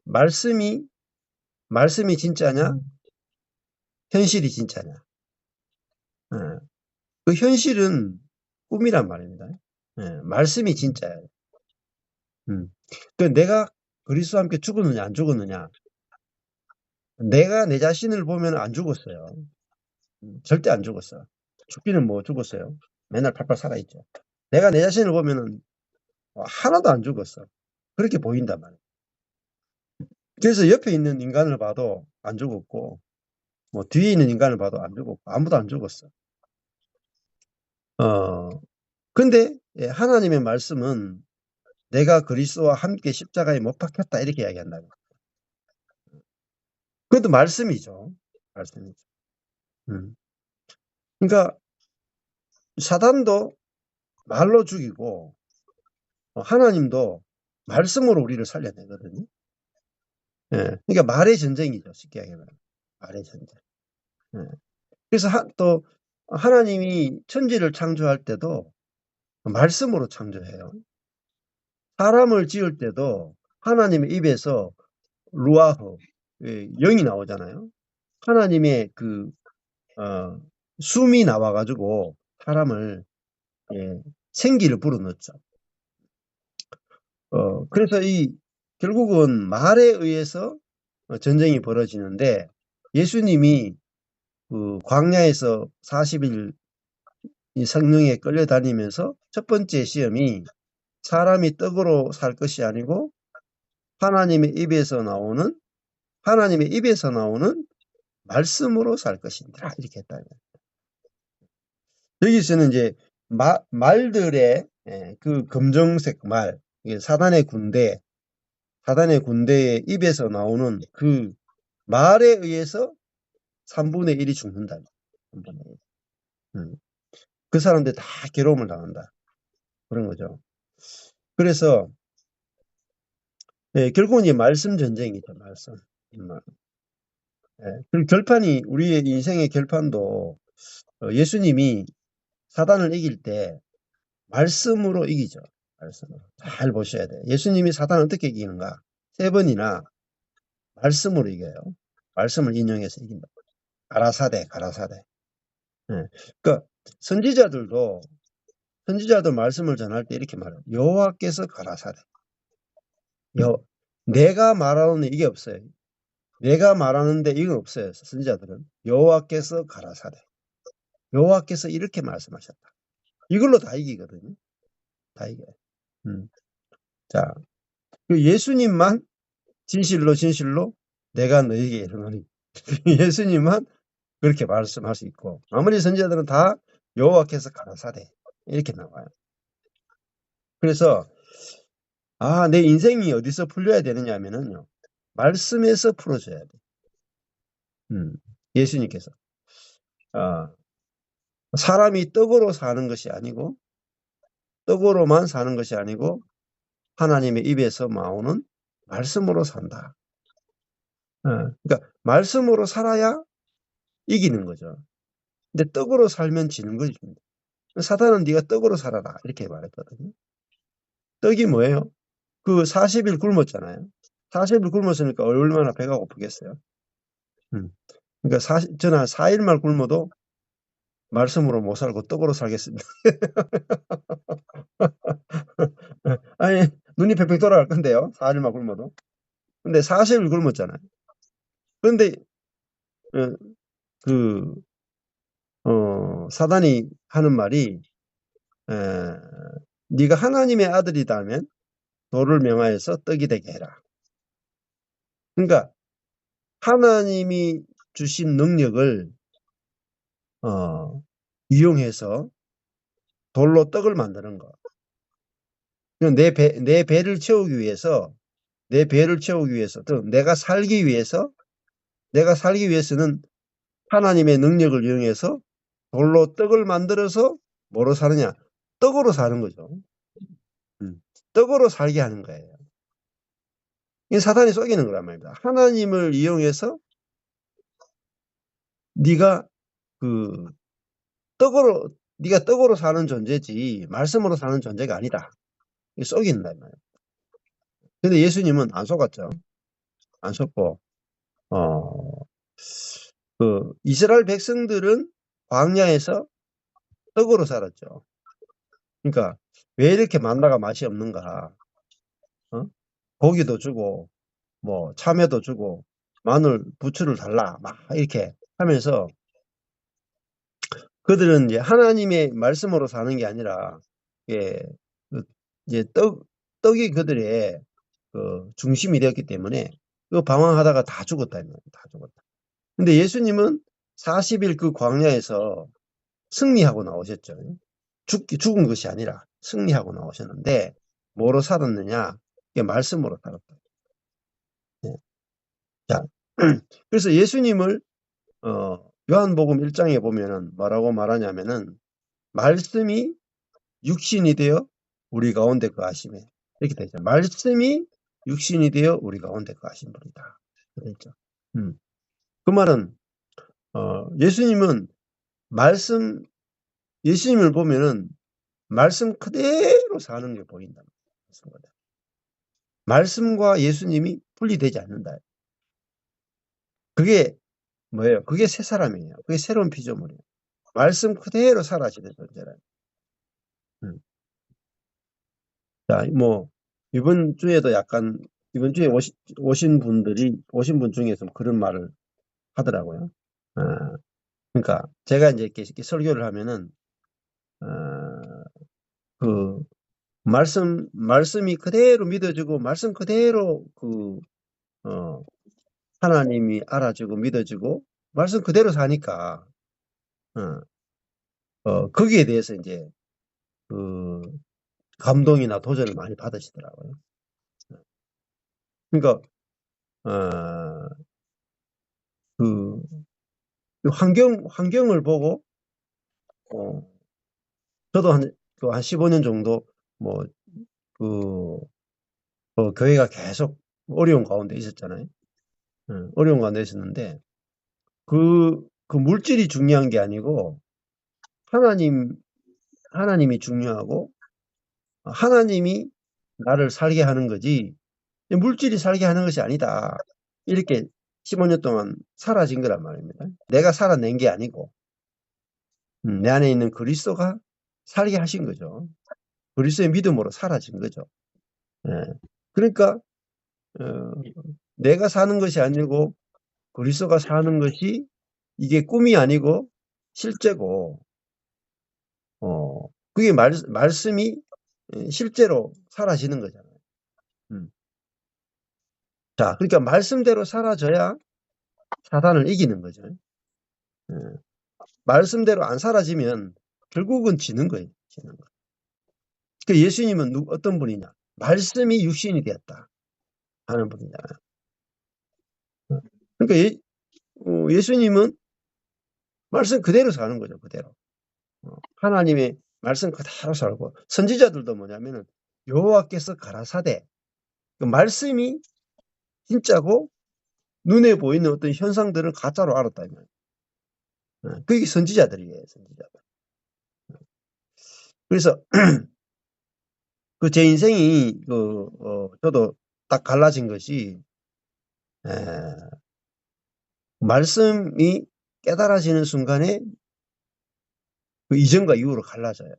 말씀이 진짜냐? 현실이 진짜냐? 그 현실은 꿈이란 말입니다. 말씀이 진짜예요. 그 내가 그리스도와 함께 죽었느냐 안 죽었느냐? 내가 내 자신을 보면 안 죽었어요. 절대 안 죽었어. 죽기는 뭐 죽었어요. 맨날 팔팔 살아있죠. 내가 내 자신을 보면은 하나도 안 죽었어. 그렇게 보인단 말이에요. 그래서 옆에 있는 인간을 봐도 안 죽었고, 뭐 뒤에 있는 인간을 봐도 안 죽었고, 아무도 안 죽었어. 근데 하나님의 말씀은 내가 그리스도와 함께 십자가에 못 박혔다 이렇게 이야기한다고. 그것도 말씀이죠. 말씀이죠. 그러니까 사단도 말로 죽이고 하나님도 말씀으로 우리를 살려내거든요. 그러니까 말의 전쟁이죠. 쉽게 얘기하면 말의 전쟁. 그래서 또 하나님이 천지를 창조할 때도 말씀으로 창조해요. 사람을 지을 때도 하나님의 입에서 루아흐, 영이 나오잖아요. 하나님의 그 숨이 나와가지고 사람을 생기를 불어넣죠. 그래서 결국은 말에 의해서 전쟁이 벌어지는데 예수님이 그 광야에서 40일 이 성령에 끌려다니면서 첫 번째 시험이 사람이 떡으로 살 것이 아니고 하나님의 입에서 나오는 말씀으로 살 것입니다. 이렇게 했다. 여기서는 이제 말들의 그 검정색 말, 이게 사단의 군대의 입에서 나오는 그 말에 의해서 3분의 1이 죽는다. 3분의 1. 그 사람들 다 괴로움을 당한다. 그런 거죠. 그래서 결국은 이제 말씀 전쟁이죠. 말씀. 그 결판이 우리의 인생의 결판도 예수님이 사단을 이길 때 말씀으로 이기죠. 말씀으로. 잘 보셔야 돼요. 예수님이 사단을 어떻게 이기는가? 3번이나 말씀으로 이겨요. 말씀을 인용해서 이긴다. 가라사대. 그러니까 선지자들 말씀을 전할 때 이렇게 말해요. 여호와께서 가라사대. 내가 말하는 이게 없어요. 내가 말하는데 이건 없어요. 선지자들은. 여호와께서 가라사대. 여호와께서 이렇게 말씀하셨다. 이걸로 다 이기거든요. 다 이겨요. 자, 예수님만 진실로 내가 너에게 이르노니. 예수님만 그렇게 말씀할 수 있고 나머지 선지자들은 다 여호와께서 가라사대 이렇게 나와요. 그래서 내 인생이 어디서 풀려야 되느냐 하면은요. 말씀에서 풀어줘야 돼. 예수님께서 사람이 떡으로 사는 것이 아니고 떡으로만 사는 것이 아니고 하나님의 입에서 나오는 말씀으로 산다. 그러니까 말씀으로 살아야 이기는 거죠. 근데 떡으로 살면 지는 거죠. 사단은 네가 떡으로 살아라 이렇게 말했거든요. 떡이 뭐예요? 그 40일 굶었잖아요. 40일 굶었으니까 얼마나 배가 고프겠어요. 그러니까 저는 한 4일만 굶어도 말씀으로 못 살고 떡으로 살겠습니다. 아니 눈이 팽팽 돌아갈 건데요. 4일만 굶어도. 근데 40일 굶었잖아요. 그런데 사단이 하는 말이 네가 하나님의 아들이다면 돌을 명하여서 떡이 되게 해라. 그러니까 하나님이 주신 능력을 이용해서 돌로 떡을 만드는 거. 내 배를 채우기 위해서, 또 내가 살기 위해서는 하나님의 능력을 이용해서 돌로 떡을 만들어서 뭐로 사느냐? 떡으로 사는 거죠. 떡으로 살게 하는 거예요. 이 사탄이 속이는 거란 말입니다. 하나님을 이용해서 네가 떡으로 사는 존재지 말씀으로 사는 존재가 아니다. 이 속인다 이 말이에요. 근데 예수님은 안 속았죠. 안 속고 이스라엘 백성들은 광야에서 떡으로 살았죠. 그러니까 왜 이렇게 만나가 맛이 없는가? 고기도 주고 뭐 참외도 주고 마늘, 부추를 달라 막 이렇게 하면서 그들은 이제 하나님의 말씀으로 사는 게 아니라 예, 이제 떡이 그들의 중심이 되었기 때문에 방황하다가 다 죽었다. 다 죽었다. 근데 예수님은 40일 그 광야에서 승리하고 나오셨죠. 죽은 것이 아니라 승리하고 나오셨는데 뭐로 살았느냐? 말씀으로 살았다. 네. 자, 그래서 예수님을 요한복음 1장에 보면은 뭐라고 말하냐면은 말씀이 육신이 되어 우리 가운데 거하심에 이렇게 되죠. 말씀이 육신이 되어 우리 가운데 거하신 분이다. 그랬죠. 그 말은 예수님은 예수님을 보면은 말씀 그대로 사는 게 보인다. 말씀과 예수님이 분리되지 않는다. 그게 뭐예요? 그게 새 사람이에요. 그게 새로운 피조물이에요. 말씀 그대로 사라지는 존재라. 자, 뭐 이번 주에도 약간 이번 주에 오신 분 중에서 그런 말을 하더라고요. 그러니까 제가 이제 이렇게 설교를 하면은 그 말씀이 그대로 믿어지고 말씀 그대로 하나님이 알아주고 믿어지고 말씀 그대로 사니까 거기에 대해서 이제 감동이나 도전을 많이 받으시더라고요. 그러니까 환경을 보고 저도 한 15년 정도 교회가 계속 어려운 가운데 있었잖아요. 어려운 가운데 있었는데 그 물질이 중요한 게 아니고 하나님이 중요하고 하나님이 나를 살게 하는 거지 물질이 살게 하는 것이 아니다. 이렇게 15년 동안 사라진 거란 말입니다. 내가 살아낸 게 아니고 내 안에 있는 그리스도가 살게 하신 거죠. 그리스도의 믿음으로 사라진 거죠. 그러니까 내가 사는 것이 아니고 그리스도가 사는 것이 이게 꿈이 아니고 실제고 그게 말씀이 실제로 사라지는 거잖아요. 자, 그러니까 말씀대로 사라져야 사단을 이기는 거죠. 말씀대로 안 사라지면 결국은 지는 거예요. 지는 거. 그 예수님은 어떤 분이냐? 말씀이 육신이 되었다 하는 분이잖아요. 그러니까 예수님은 말씀 그대로 사는 거죠. 그대로. 하나님의 말씀 그대로 살고 선지자들도 뭐냐면은 여호와께서 가라사대 그 말씀이 진짜고 눈에 보이는 어떤 현상들을 가짜로 알았다 이 말이에요. 그게 선지자들이에요. 선지자들. 그래서 제 인생이 저도 딱 갈라진 것이 말씀이 깨달아지는 순간에 그 이전과 이후로 갈라져요.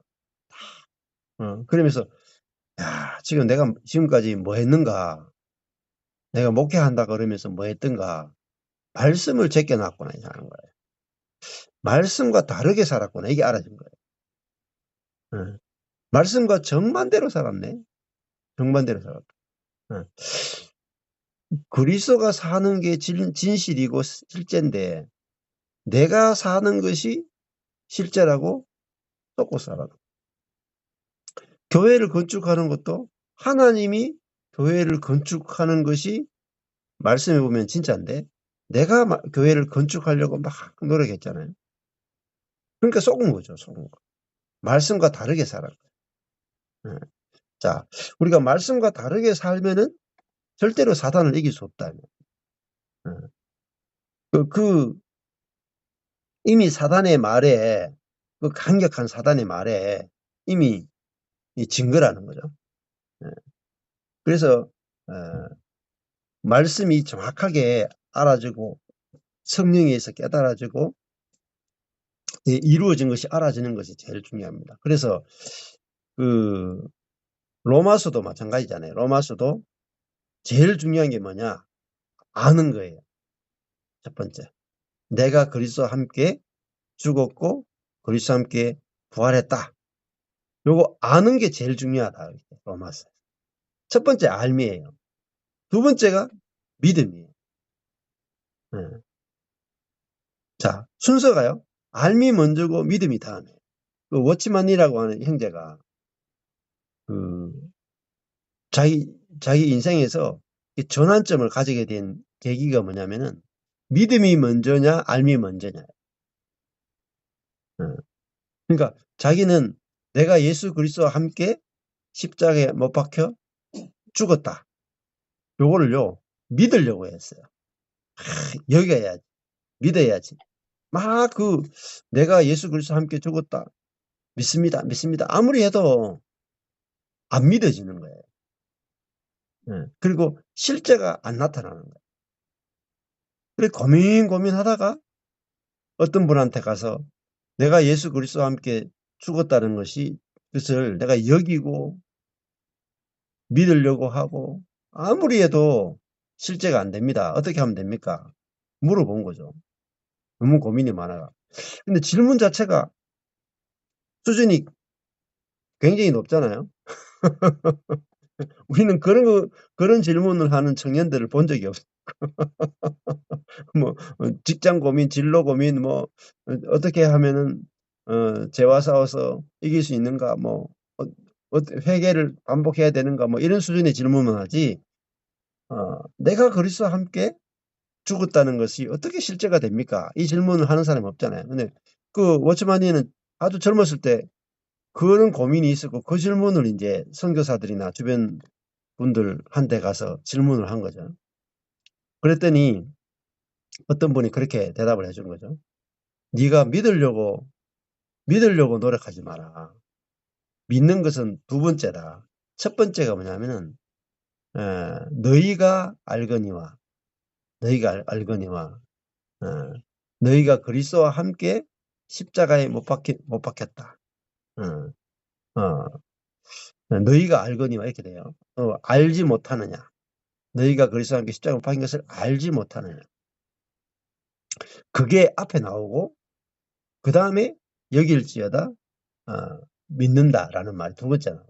그러면서 야, 내가 지금까지 뭐 했는가? 내가 목회한다 그러면서 뭐 했던가? 말씀을 제껴놨구나 하는 거예요. 말씀과 다르게 살았구나 이게 알아진 거예요. 말씀과 정반대로 살았네. 정반대로 살았다. 그리스도가 사는 게 진실이고 실제인데 내가 사는 것이 실제라고 쫓고 살아. 교회를 건축하는 것도 하나님이 교회를 건축하는 것이 말씀해 보면 진짜인데 내가 교회를 건축하려고 막 노력했잖아요. 그러니까 속은 거죠. 속은 거. 말씀과 다르게 살아요. 자, 우리가 말씀과 다르게 살면은 절대로 사단을 이길 수 없다. 이미 사단의 말에, 그 강력한 사단의 말에 이미 증거라는 거죠. 그래서 말씀이 정확하게 알아지고 성령에 의해서 깨달아지고 이루어진 것이 알아지는 것이 제일 중요합니다. 그래서 그 로마서도 마찬가지잖아요. 로마서도 제일 중요한 게 뭐냐? 아는 거예요. 첫 번째. 내가 그리스도와 함께 죽었고 그리스도와 함께 부활했다. 요거 아는 게 제일 중요하다. 로마서. 첫 번째 알미예요. 두 번째가 믿음이에요. 자, 순서가요. 알미 먼저고 믿음이 다음에. 그 워치만이라고 하는 형제가 그 자기 인생에서 전환점을 가지게 된 계기가 뭐냐면은 믿음이 먼저냐 알미 먼저냐. 그러니까 자기는 내가 예수 그리스도와 함께 십자가에 못 박혀 죽었다. 요거를요 믿으려고 했어요. 여겨야지, 믿어야지. 막 내가 예수 그리스도와 함께 죽었다. 믿습니다, 믿습니다. 아무리 해도 안 믿어지는 거예요. 그리고 실제가 안 나타나는 거예요. 그래 고민하다가 어떤 분한테 가서 내가 예수 그리스도와 함께 죽었다는 것을 내가 여기고 믿으려고 하고 아무리 해도 실제가 안 됩니다. 어떻게 하면 됩니까? 물어본 거죠. 너무 고민이 많아요. 근데 질문 자체가 수준이 굉장히 높잖아요. 우리는 그런 질문을 하는 청년들을 본 적이 없어요. 뭐 직장 고민, 진로 고민, 뭐 어떻게 하면은 죄와 싸워서 이길 수 있는가, 뭐 회개를 반복해야 되는가, 뭐 이런 수준의 질문만 하지. 내가 그리스도와 함께 죽었다는 것이 어떻게 실제가 됩니까? 이 질문을 하는 사람이 없잖아요. 근데 그 워치만이는 아주 젊었을 때 그런 고민이 있었고 그 질문을 이제 선교사들이나 주변 분들한테 가서 질문을 한 거죠. 그랬더니 어떤 분이 그렇게 대답을 해준 거죠. 네가 믿으려고 노력하지 마라. 믿는 것은 두 번째다. 첫 번째가 뭐냐면은 너희가 알거니와 너희가 그리스도와 함께 십자가에 못 박혔다. 너희가 알거니와 이렇게 돼요. 알지 못하느냐. 너희가 그리스도와 함께 십자가에 못 박힌 것을 알지 못하느냐. 그게 앞에 나오고 그 다음에 여길지어다 믿는다라는 말이 두 번째 나와요.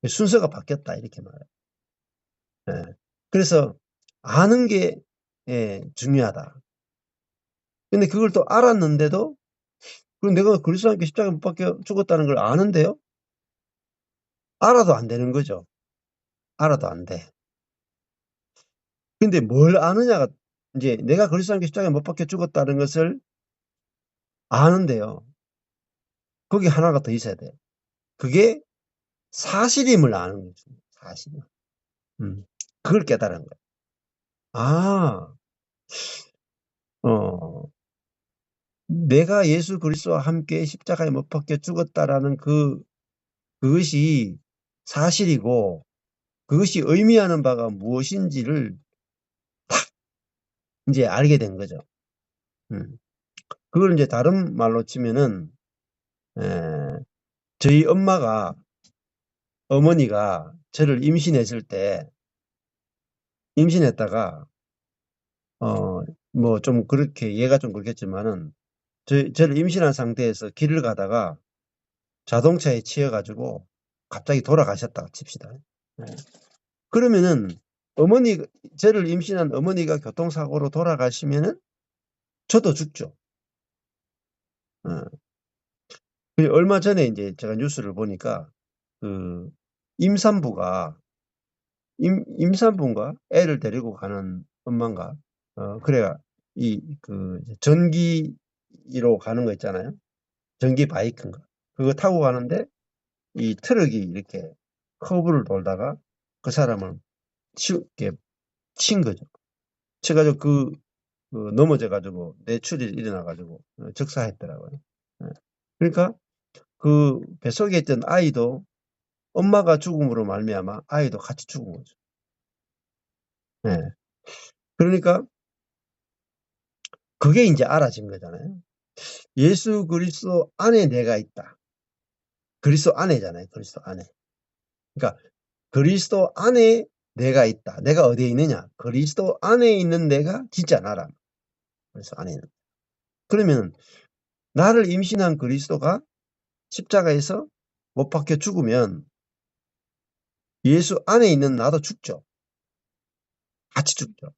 순서가 바뀌었다 이렇게 말해요. 그래서 아는 게 중요하다. 근데 그걸 또 알았는데도 그럼 내가 그리스도와 함께 십자가에 못 박혀 죽었다는 걸 아는데요. 알아도 안 되는 거죠. 알아도 안 돼. 근데 뭘 아느냐가 이제 내가 그리스도와 함께 십자가에 못 박혀 죽었다는 것을 아는데요. 거기 하나가 더 있어야 돼요. 그게 사실임을 아는 거죠. 사실. 그걸 깨달은 거예요. 아, 내가 예수 그리스도와 함께 십자가에 못 박혀 죽었다라는 그것이 사실이고 그것이 의미하는 바가 무엇인지를 딱 이제 알게 된 거죠. 그걸 이제 다른 말로 치면은 저희 어머니가 저를 임신했을 때 임신했다가 뭐 좀 그렇게 얘가 좀 그렇겠지만은 저를 임신한 상태에서 길을 가다가 자동차에 치여 가지고 갑자기 돌아가셨다 칩시다. 그러면은 저를 임신한 어머니가 교통사고로 돌아가시면은 저도 죽죠. 얼마 전에 이제 제가 뉴스를 보니까 그 임산부가 임산부인가 애를 데리고 가는 엄마인가 그래가 전기로 가는 거 있잖아요. 전기 바이크인가 그거 타고 가는데 이 트럭이 이렇게 커브를 돌다가 그 사람을 이렇게 친 거죠. 쳐가지고 넘어져 가지고 뇌출혈이 일어나 가지고 즉사했더라고요. 예. 그러니까 그 뱃속에 있던 아이도 엄마가 죽음으로 말미암아 아이도 같이 죽은 거죠. 예. 그러니까 그게 이제 알아진 거잖아요. 예수 그리스도 안에 내가 있다. 그리스도 안에잖아요. 그리스도 안에. 그러니까 그리스도 안에 내가 있다. 내가 어디에 있느냐? 그리스도 안에 있는 내가 진짜 나라. 그래서 안에 있는. 그러면 나를 임신한 그리스도가 십자가에서 못 박혀 죽으면 예수 안에 있는 나도 죽죠. 같이 죽죠.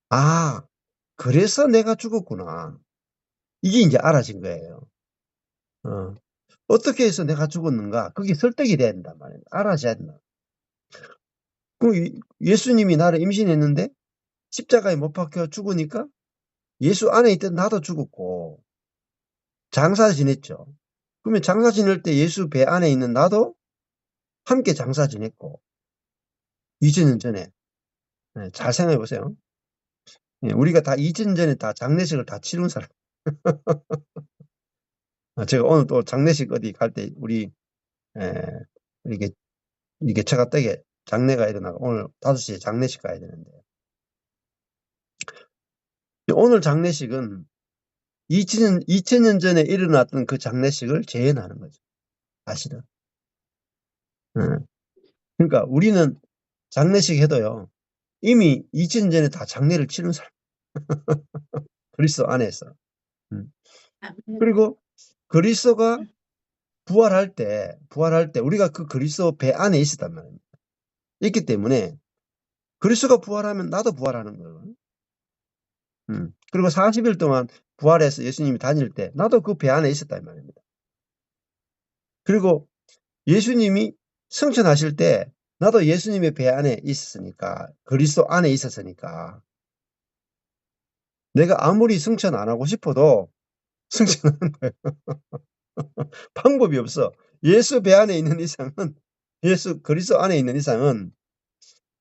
아, 그래서 내가 죽었구나. 이게 이제 알아진 거예요. 어떻게 해서 내가 죽었는가? 그게 설득이 돼야 된단 말이에요. 알아져야 된다. 예수님이 나를 임신했는데 십자가에 못 박혀 죽으니까 예수 안에 있던 나도 죽었고 장사 지냈죠. 그러면 장사 지낼 때 예수 배 안에 있는 나도 함께 장사 지냈고 2000년 전에 잘 생각해 보세요. 우리가 다 2000년 전에 다 장례식을 다 치른 사람. 제가 오늘 또 장례식 어디 갈 때 우리 이게 차가 떼게 장례가 일어나고 오늘 5시에 장례식 가야 되는데 오늘 장례식은 2000년 전에 일어났던 그 장례식을 재현하는 거죠. 사실은. 그러니까 우리는 장례식 해도요. 이미 2000년 전에 다 장례를 치른 사람. 그리스도 안에서. 그리고 그리스도가 부활할 때 우리가 그 그리스도 배 안에 있었단 말입니다. 있기 때문에 그리스도가 부활하면 나도 부활하는 거예요. 그리고 40일 동안 부활해서 예수님이 다닐 때 나도 그 배 안에 있었단 말입니다. 그리고 예수님이 승천하실 때 나도 예수님의 배 안에 있었으니까 그리스도 안에 있었으니까 내가 아무리 승천 안 하고 싶어도 승천하는 거예요. 방법이 없어. 예수 배 안에 있는 이상은 예수 그리스도 안에 있는 이상은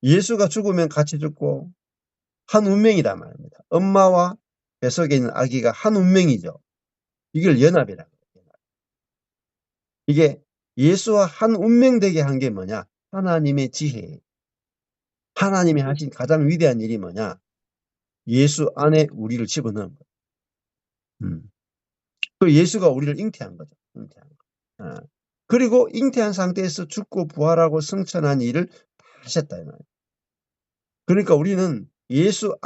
예수가 죽으면 같이 죽고 한 운명이란 말입니다. 엄마와 뱃속에 있는 아기가 한 운명이죠. 이걸 연합이라고 해요. 이게 예수와 한 운명 되게 한 게 뭐냐? 하나님의 지혜. 하나님이 하신 가장 위대한 일이 뭐냐? 예수 안에 우리를 집어넣은 거예요. 그 예수가 우리를 잉태한 거죠. 잉태한 거. 그리고 잉태한 상태에서 죽고 부활하고 승천한 일을 다 하셨다 이 말이에요. 그러니까 우리는 예수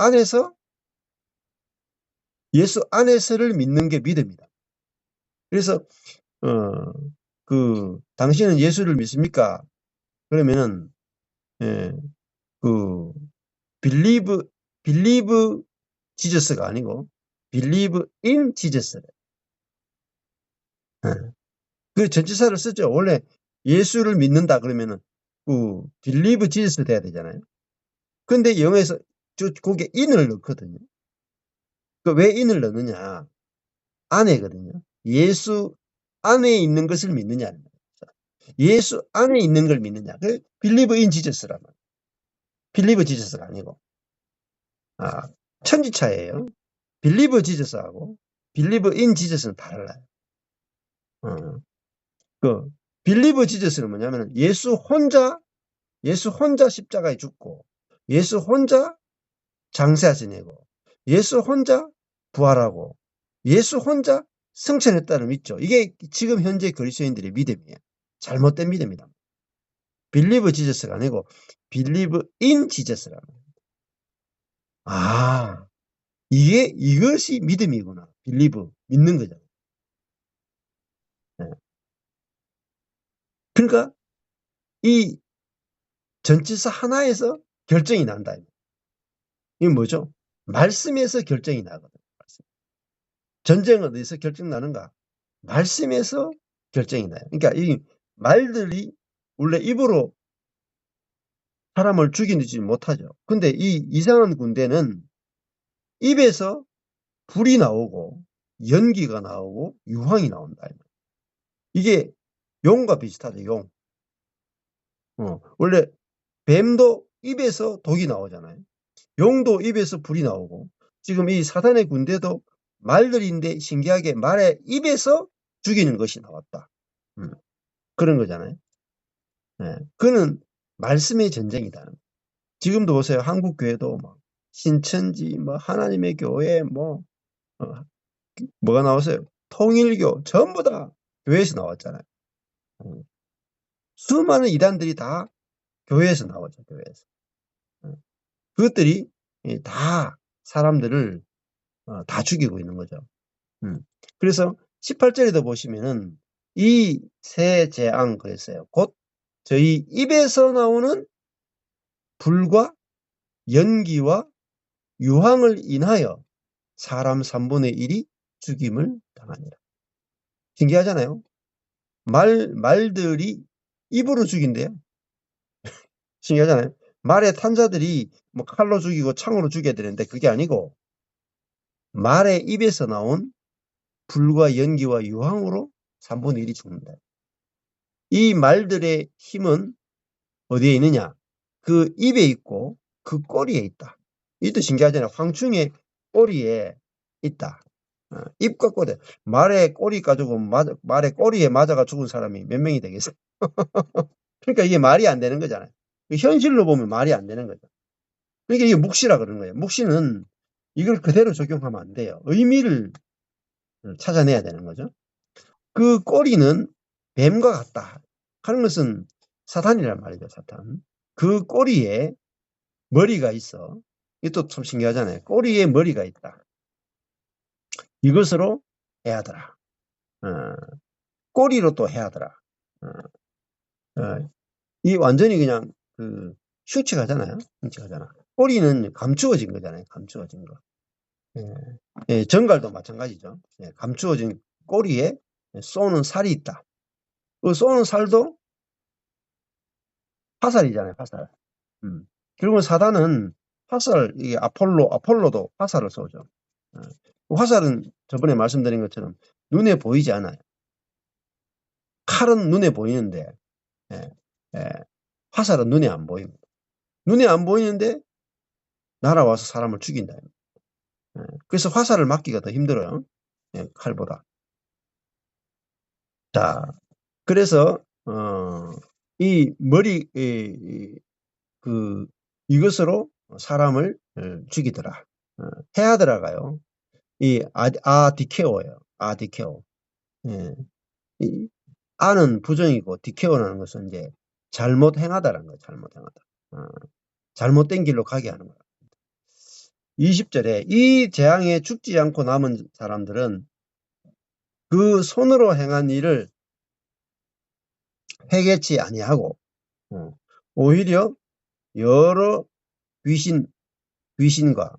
안에서를 믿는 게 믿음이다. 그래서 당신은 예수를 믿습니까? 그러면은 believe Jesus가 아니고 believe in Jesus래. 그 전치사를 쓰죠. 원래 예수를 믿는다 그러면은 believe Jesus 돼야 되잖아요. 근데 영어에서 거기에 in을 넣거든요. 왜 in을 넣느냐? 안에거든요. 예수 안에 있는 것을 믿느냐. 예수 안에 있는 걸 믿느냐. 그 believe in Jesus란 말이에요. believe Jesus가 아니고. 천지차예요. believe Jesus하고 believe in Jesus는 달라요. believe Jesus는 뭐냐면 예수 혼자 십자가에 죽고 예수 혼자 장사 지내고 예수 혼자 부활하고 예수 혼자 승천했다는 믿죠. 이게 지금 현재 그리스도인들의 믿음이에요. 잘못된 믿음이다. believe Jesus가 아니고 believe in Jesus라는 거예요. 이것이 믿음이구나. believe 믿는 거잖아요. 그러니까 이 전치사 하나에서 결정이 난다. 이게 뭐죠? 말씀에서 결정이 나거든요. 전쟁은 어디서 결정 나는가? 말씀에서 결정이 나요. 그러니까 이 말들이 원래 입으로 사람을 죽이지 못하죠. 근데 이 이상한 군대는 입에서 불이 나오고 연기가 나오고 유황이 나온다. 이게 용과 비슷하죠. 용. 원래 뱀도 입에서 독이 나오잖아요. 용도 입에서 불이 나오고, 지금 이 사단의 군대도 말들인데 신기하게 말의 입에서 죽이는 것이 나왔다. 그런 거잖아요. 그는 말씀의 전쟁이다. 지금도 보세요. 한국 교회도 막 신천지, 뭐 하나님의 교회, 뭐가 나왔어요? 통일교 전부 다 교회에서 나왔잖아요. 수많은 이단들이 다 교회에서 나오죠. 교회에서. 그것들이 다 사람들을 다 죽이고 있는 거죠. 그래서 18절에도 보시면은 이 세 재앙 그랬어요. 곧 저희 입에서 나오는 불과 연기와 유황을 인하여 사람 3분의 1이 죽임을 당하니라. 신기하잖아요. 말들이 입으로 죽인대요. 신기하잖아요. 말의 탄자들이 뭐 칼로 죽이고 창으로 죽여야 되는데 그게 아니고 말의 입에서 나온 불과 연기와 유황으로 3분의 1이 죽는다. 이 말들의 힘은 어디에 있느냐? 그 입에 있고 그 꼬리에 있다. 이것도 신기하잖아요. 황충의 꼬리에 있다. 입과 꼬리. 말의 꼬리 가지고 말의 꼬리에 맞아가 죽은 사람이 몇 명이 되겠어요? 그러니까 이게 말이 안 되는 거잖아요. 현실로 보면 말이 안 되는 거죠. 그러니까 이게 묵시라 그러는 거예요. 묵시는 이걸 그대로 적용하면 안 돼요. 의미를 찾아내야 되는 거죠. 그 꼬리는 뱀과 같다 하는 것은 사탄이란 말이죠. 사탄. 그 꼬리에 머리가 있어. 이것도 참 신기하잖아요. 꼬리에 머리가 있다. 이것으로 해하더라. 꼬리로 또 해하더라. 이 완전히 그냥 흉측하잖아요. 흉측하잖아. 꼬리는 감추어진 거잖아요. 감추어진 거. 정갈도 마찬가지죠. 감추어진 꼬리에 쏘는 살이 있다. 그 쏘는 살도 화살이잖아요. 화살. 그리고 사단은 화살, 이게 아폴로도 화살을 쏘죠. 화살은 저번에 말씀드린 것처럼 눈에 보이지 않아요. 칼은 눈에 보이는데 화살은 눈에 안 보입니다. 눈에 안 보이는데 날아와서 사람을 죽인다. 그래서 화살을 맞기가 더 힘들어요. 칼보다. 자, 그래서 이 머리 이것으로 사람을 죽이더라. 해하더라가요. 이 아디케오예요. 아디케오. 이 아는 부정이고 디케오라는 것은 이제 잘못 행하다라는 거예요. 잘못 행하다. 잘못된 길로 가게 하는 거예요. 20절에 이 재앙에 죽지 않고 남은 사람들은 그 손으로 행한 일을 회개치 아니하고 오히려 여러 귀신과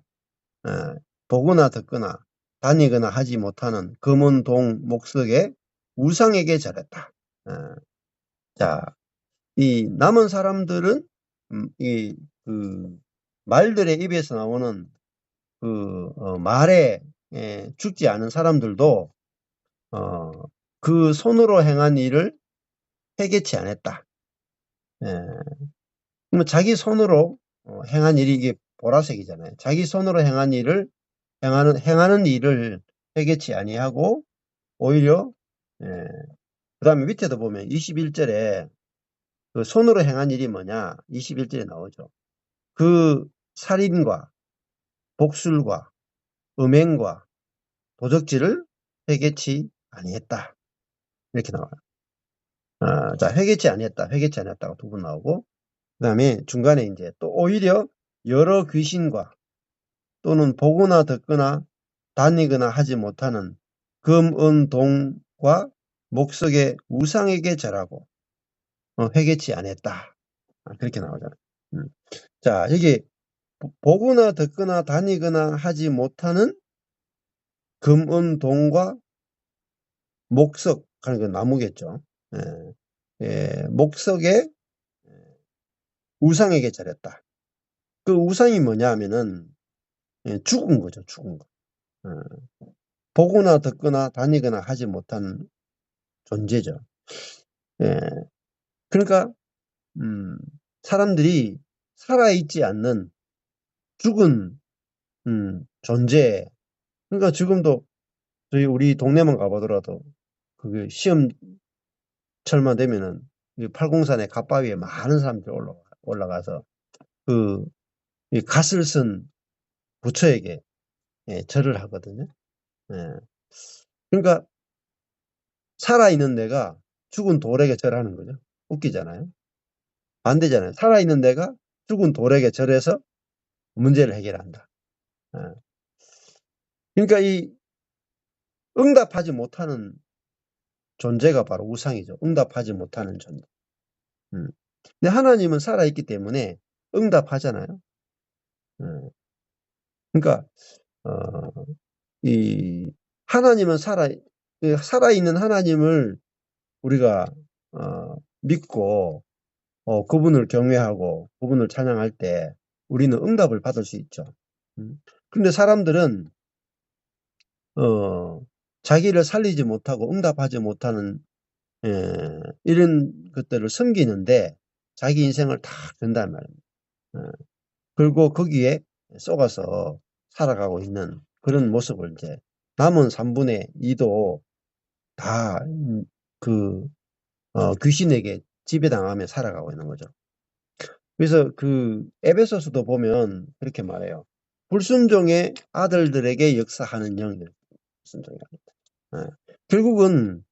보거나 듣거나 다니거나 하지 못하는 검은 동 목석의 우상에게 절했다. 자, 이 남은 사람들은 말들의 입에서 나오는 말에 죽지 않은 사람들도 그 손으로 행한 일을 회개치 않았다. 그러면 자기 손으로 행한 일이 이게 보라색이잖아요. 자기 손으로 행한 일을 행하는 일을 회개치 아니하고 오히려 그 다음에 밑에도 보면 21절에 그 손으로 행한 일이 뭐냐 21절에 나오죠. 그 살인과 복술과 음행과 도적질을 회개치 아니했다. 이렇게 나와요. 자, 회개치 아니했다. 회개치 아니했다가 두 번 나오고 그 다음에 중간에 이제 또 오히려 여러 귀신과 또는 보거나 듣거나 다니거나 하지 못하는 금, 은, 동과 목석의 우상에게 절하고 회개치 아니했다. 그렇게 나오잖아요. 자, 여기 보거나 듣거나 다니거나 하지 못하는 금, 은, 동과 목석 하는 건 나무겠죠. 목석에 우상에게 절했다. 그 우상이 뭐냐 하면은 죽은 거죠. 죽은 거. 보거나 듣거나 다니거나 하지 못하는 존재죠. 그러니까 사람들이 살아있지 않는 죽은 존재. 그러니까 지금도 우리 동네만 가보더라도 그 시험철만 되면은 8공산에 갓바위에 많은 사람들이 올라가서 그 갓을 쓴 부처에게 절을 하거든요. 그러니까 살아있는 내가 죽은 돌에게 절하는 거죠. 웃기잖아요. 안 되잖아요. 살아있는 내가 죽은 돌에게 절해서 문제를 해결한다. 그러니까 이 응답하지 못하는 존재가 바로 우상이죠. 응답하지 못하는 존재. 근데 하나님은 살아있기 때문에 응답하잖아요. 그러니까 이 하나님은 살아있는 하나님을 우리가 믿고 그분을 경외하고 그분을 찬양할 때 우리는 응답을 받을 수 있죠. 그런데 사람들은 자기를 살리지 못하고 응답하지 못하는 이런 것들을 섬기는데 자기 인생을 다 든단 말입니다. 그리고 거기에 속아서 살아가고 있는 그런 모습을 이제 남은 3분의 2도 다 귀신에게 지배당하며 살아가고 있는 거죠. 그래서 그 에베소서도 보면 그렇게 말해요. 불순종의 아들들에게 역사하는 영들. 불순종이랍니다. 결국은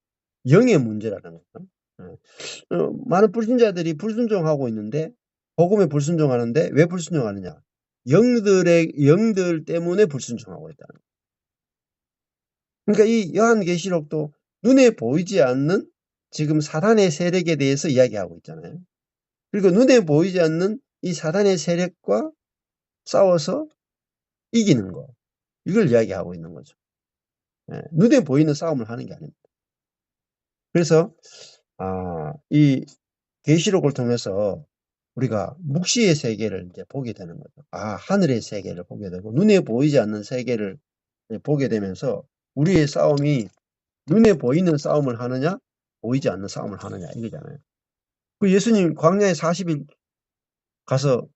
영의 문제라는 거죠. 많은 불신자들이 불순종하고 있는데 복음에 불순종하는데 왜 불순종하느냐? 영들 때문에 불순종하고 있다는 거예요. 그러니까 이 요한계시록도 눈에 보이지 않는 지금 사단의 세력에 대해서 이야기하고 있잖아요. 그리고 눈에 보이지 않는 이 사단의 세력과 싸워서 이기는 거. 이걸 이야기하고 있는 거죠. 눈에 보이는 싸움을 하는 게 아닙니다. 그래서 이 계시록을 통해서 우리가 묵시의 세계를 이제 보게 되는 거죠. 하늘의 세계를 보게 되고 눈에 보이지 않는 세계를 보게 되면서 우리의 싸움이 눈에 보이는 싸움을 하느냐 보이지 않는 싸움을 하느냐 이거잖아요. 그 예수님 광야에 40일 가서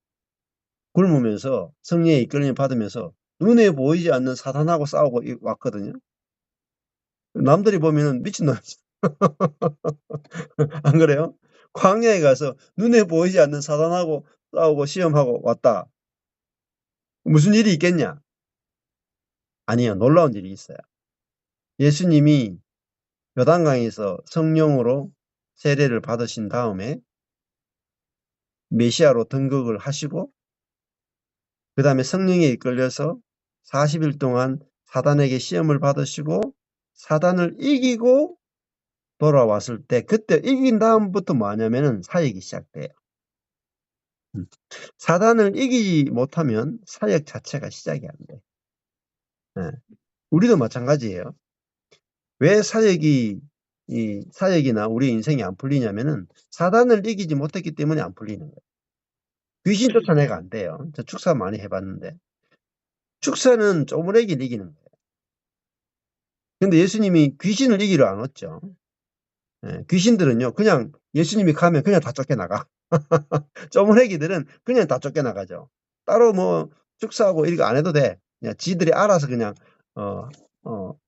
굶으면서 성령의 이끌림 받으면서 눈에 보이지 않는 사단하고 싸우고 왔거든요. 남들이 보면은 미친놈이죠. 안 그래요? 광야에 가서 눈에 보이지 않는 사단하고 싸우고 시험하고 왔다. 무슨 일이 있겠냐? 아니요. 놀라운 일이 있어요. 예수님이 요단강에서 성령으로 세례를 받으신 다음에 메시아로 등극을 하시고 그 다음에 성령에 이끌려서 40일 동안 사단에게 시험을 받으시고 사단을 이기고 돌아왔을 때 그때 이긴 다음부터 뭐 하냐면은 사역이 시작돼요. 사단을 이기지 못하면 사역 자체가 시작이 안 돼. 우리도 마찬가지예요. 왜 사역이나 우리 인생이 안 풀리냐면은 사단을 이기지 못했기 때문에 안 풀리는 거예요. 귀신 쫓아내가 안 돼요. 저 축사 많이 해봤는데 축사는 쪼무레기를 이기는 거예요. 근데 예수님이 귀신을 이기러 안 왔죠. 귀신들은요 그냥 예수님이 가면 그냥 다 쫓겨나가. 쪼무레기들은 그냥 다 쫓겨나가죠. 따로 뭐 축사하고 이런 거 안 해도 돼. 그냥 지들이 알아서 그냥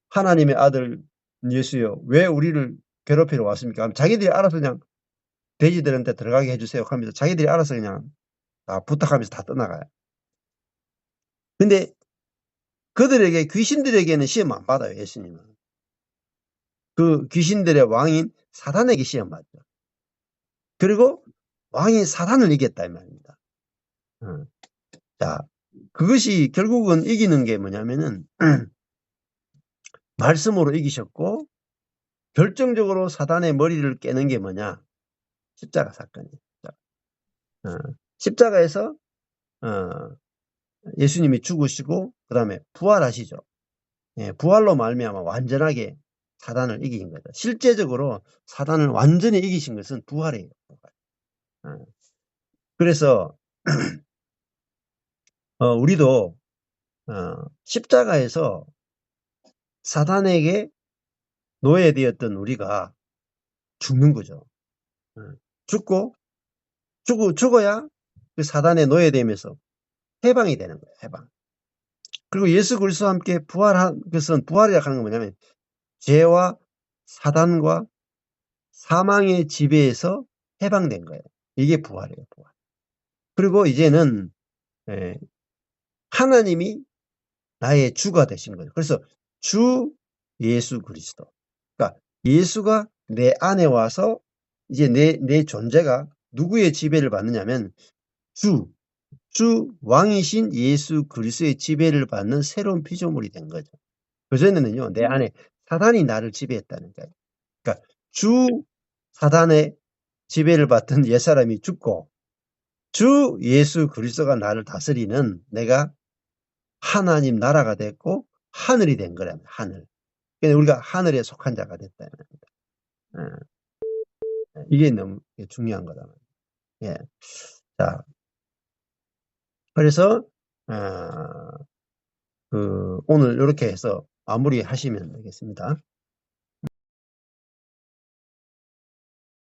하나님의 아들 예수여 왜 우리를 괴롭히러 왔습니까? 하면 자기들이 알아서 그냥 돼지들한테 들어가게 해주세요 하면서 자기들이 알아서 그냥 다 부탁하면서 다 떠나가요. 근데 그들에게 귀신들에게는 시험 안 받아요. 예수님은. 그 귀신들의 왕인 사단에게 시험 받죠. 그리고 왕인 사단을 이겼다 이 말입니다. 자, 그것이 결국은 이기는 게 뭐냐면은 말씀으로 이기셨고 결정적으로 사단의 머리를 깨는 게 뭐냐? 십자가 사건이에요. 십자가에서 예수님이 죽으시고 그 다음에 부활하시죠. 부활로 말미암아 완전하게 사단을 이긴 거죠. 실제적으로 사단을 완전히 이기신 것은 부활이에요. 부활. 그래서 우리도 십자가에서 사단에게 노예되었던 우리가 죽는 거죠. 죽어야 그 사단의 노예되면서 해방이 되는 거예요. 해방. 그리고 예수 그리스도와 함께 부활한 것은, 부활이라고 하는 건 뭐냐면 죄와 사단과 사망의 지배에서 해방된 거예요. 이게 부활이에요. 부활. 그리고 이제는 하나님이 나의 주가 되신 거예요. 그래서 주 예수 그리스도. 그러니까 예수가 내 안에 와서 이제 내 존재가 누구의 지배를 받느냐면 주 왕이신 예수 그리스도의 지배를 받는 새로운 피조물이 된 거죠. 그전에는요, 내 안에 사단이 나를 지배했다는 거예요. 그러니까 주 사단의 지배를 받던 옛사람이 죽고 주 예수 그리스도가 나를 다스리는 내가 하나님 나라가 됐고 하늘이 된 거랍니다. 하늘. 그러니까 우리가 하늘에 속한 자가 됐다는 겁니다. 이게 너무 중요한 거다. 예. 자, 그래서 오늘 이렇게 해서 마무리하시면 되겠습니다.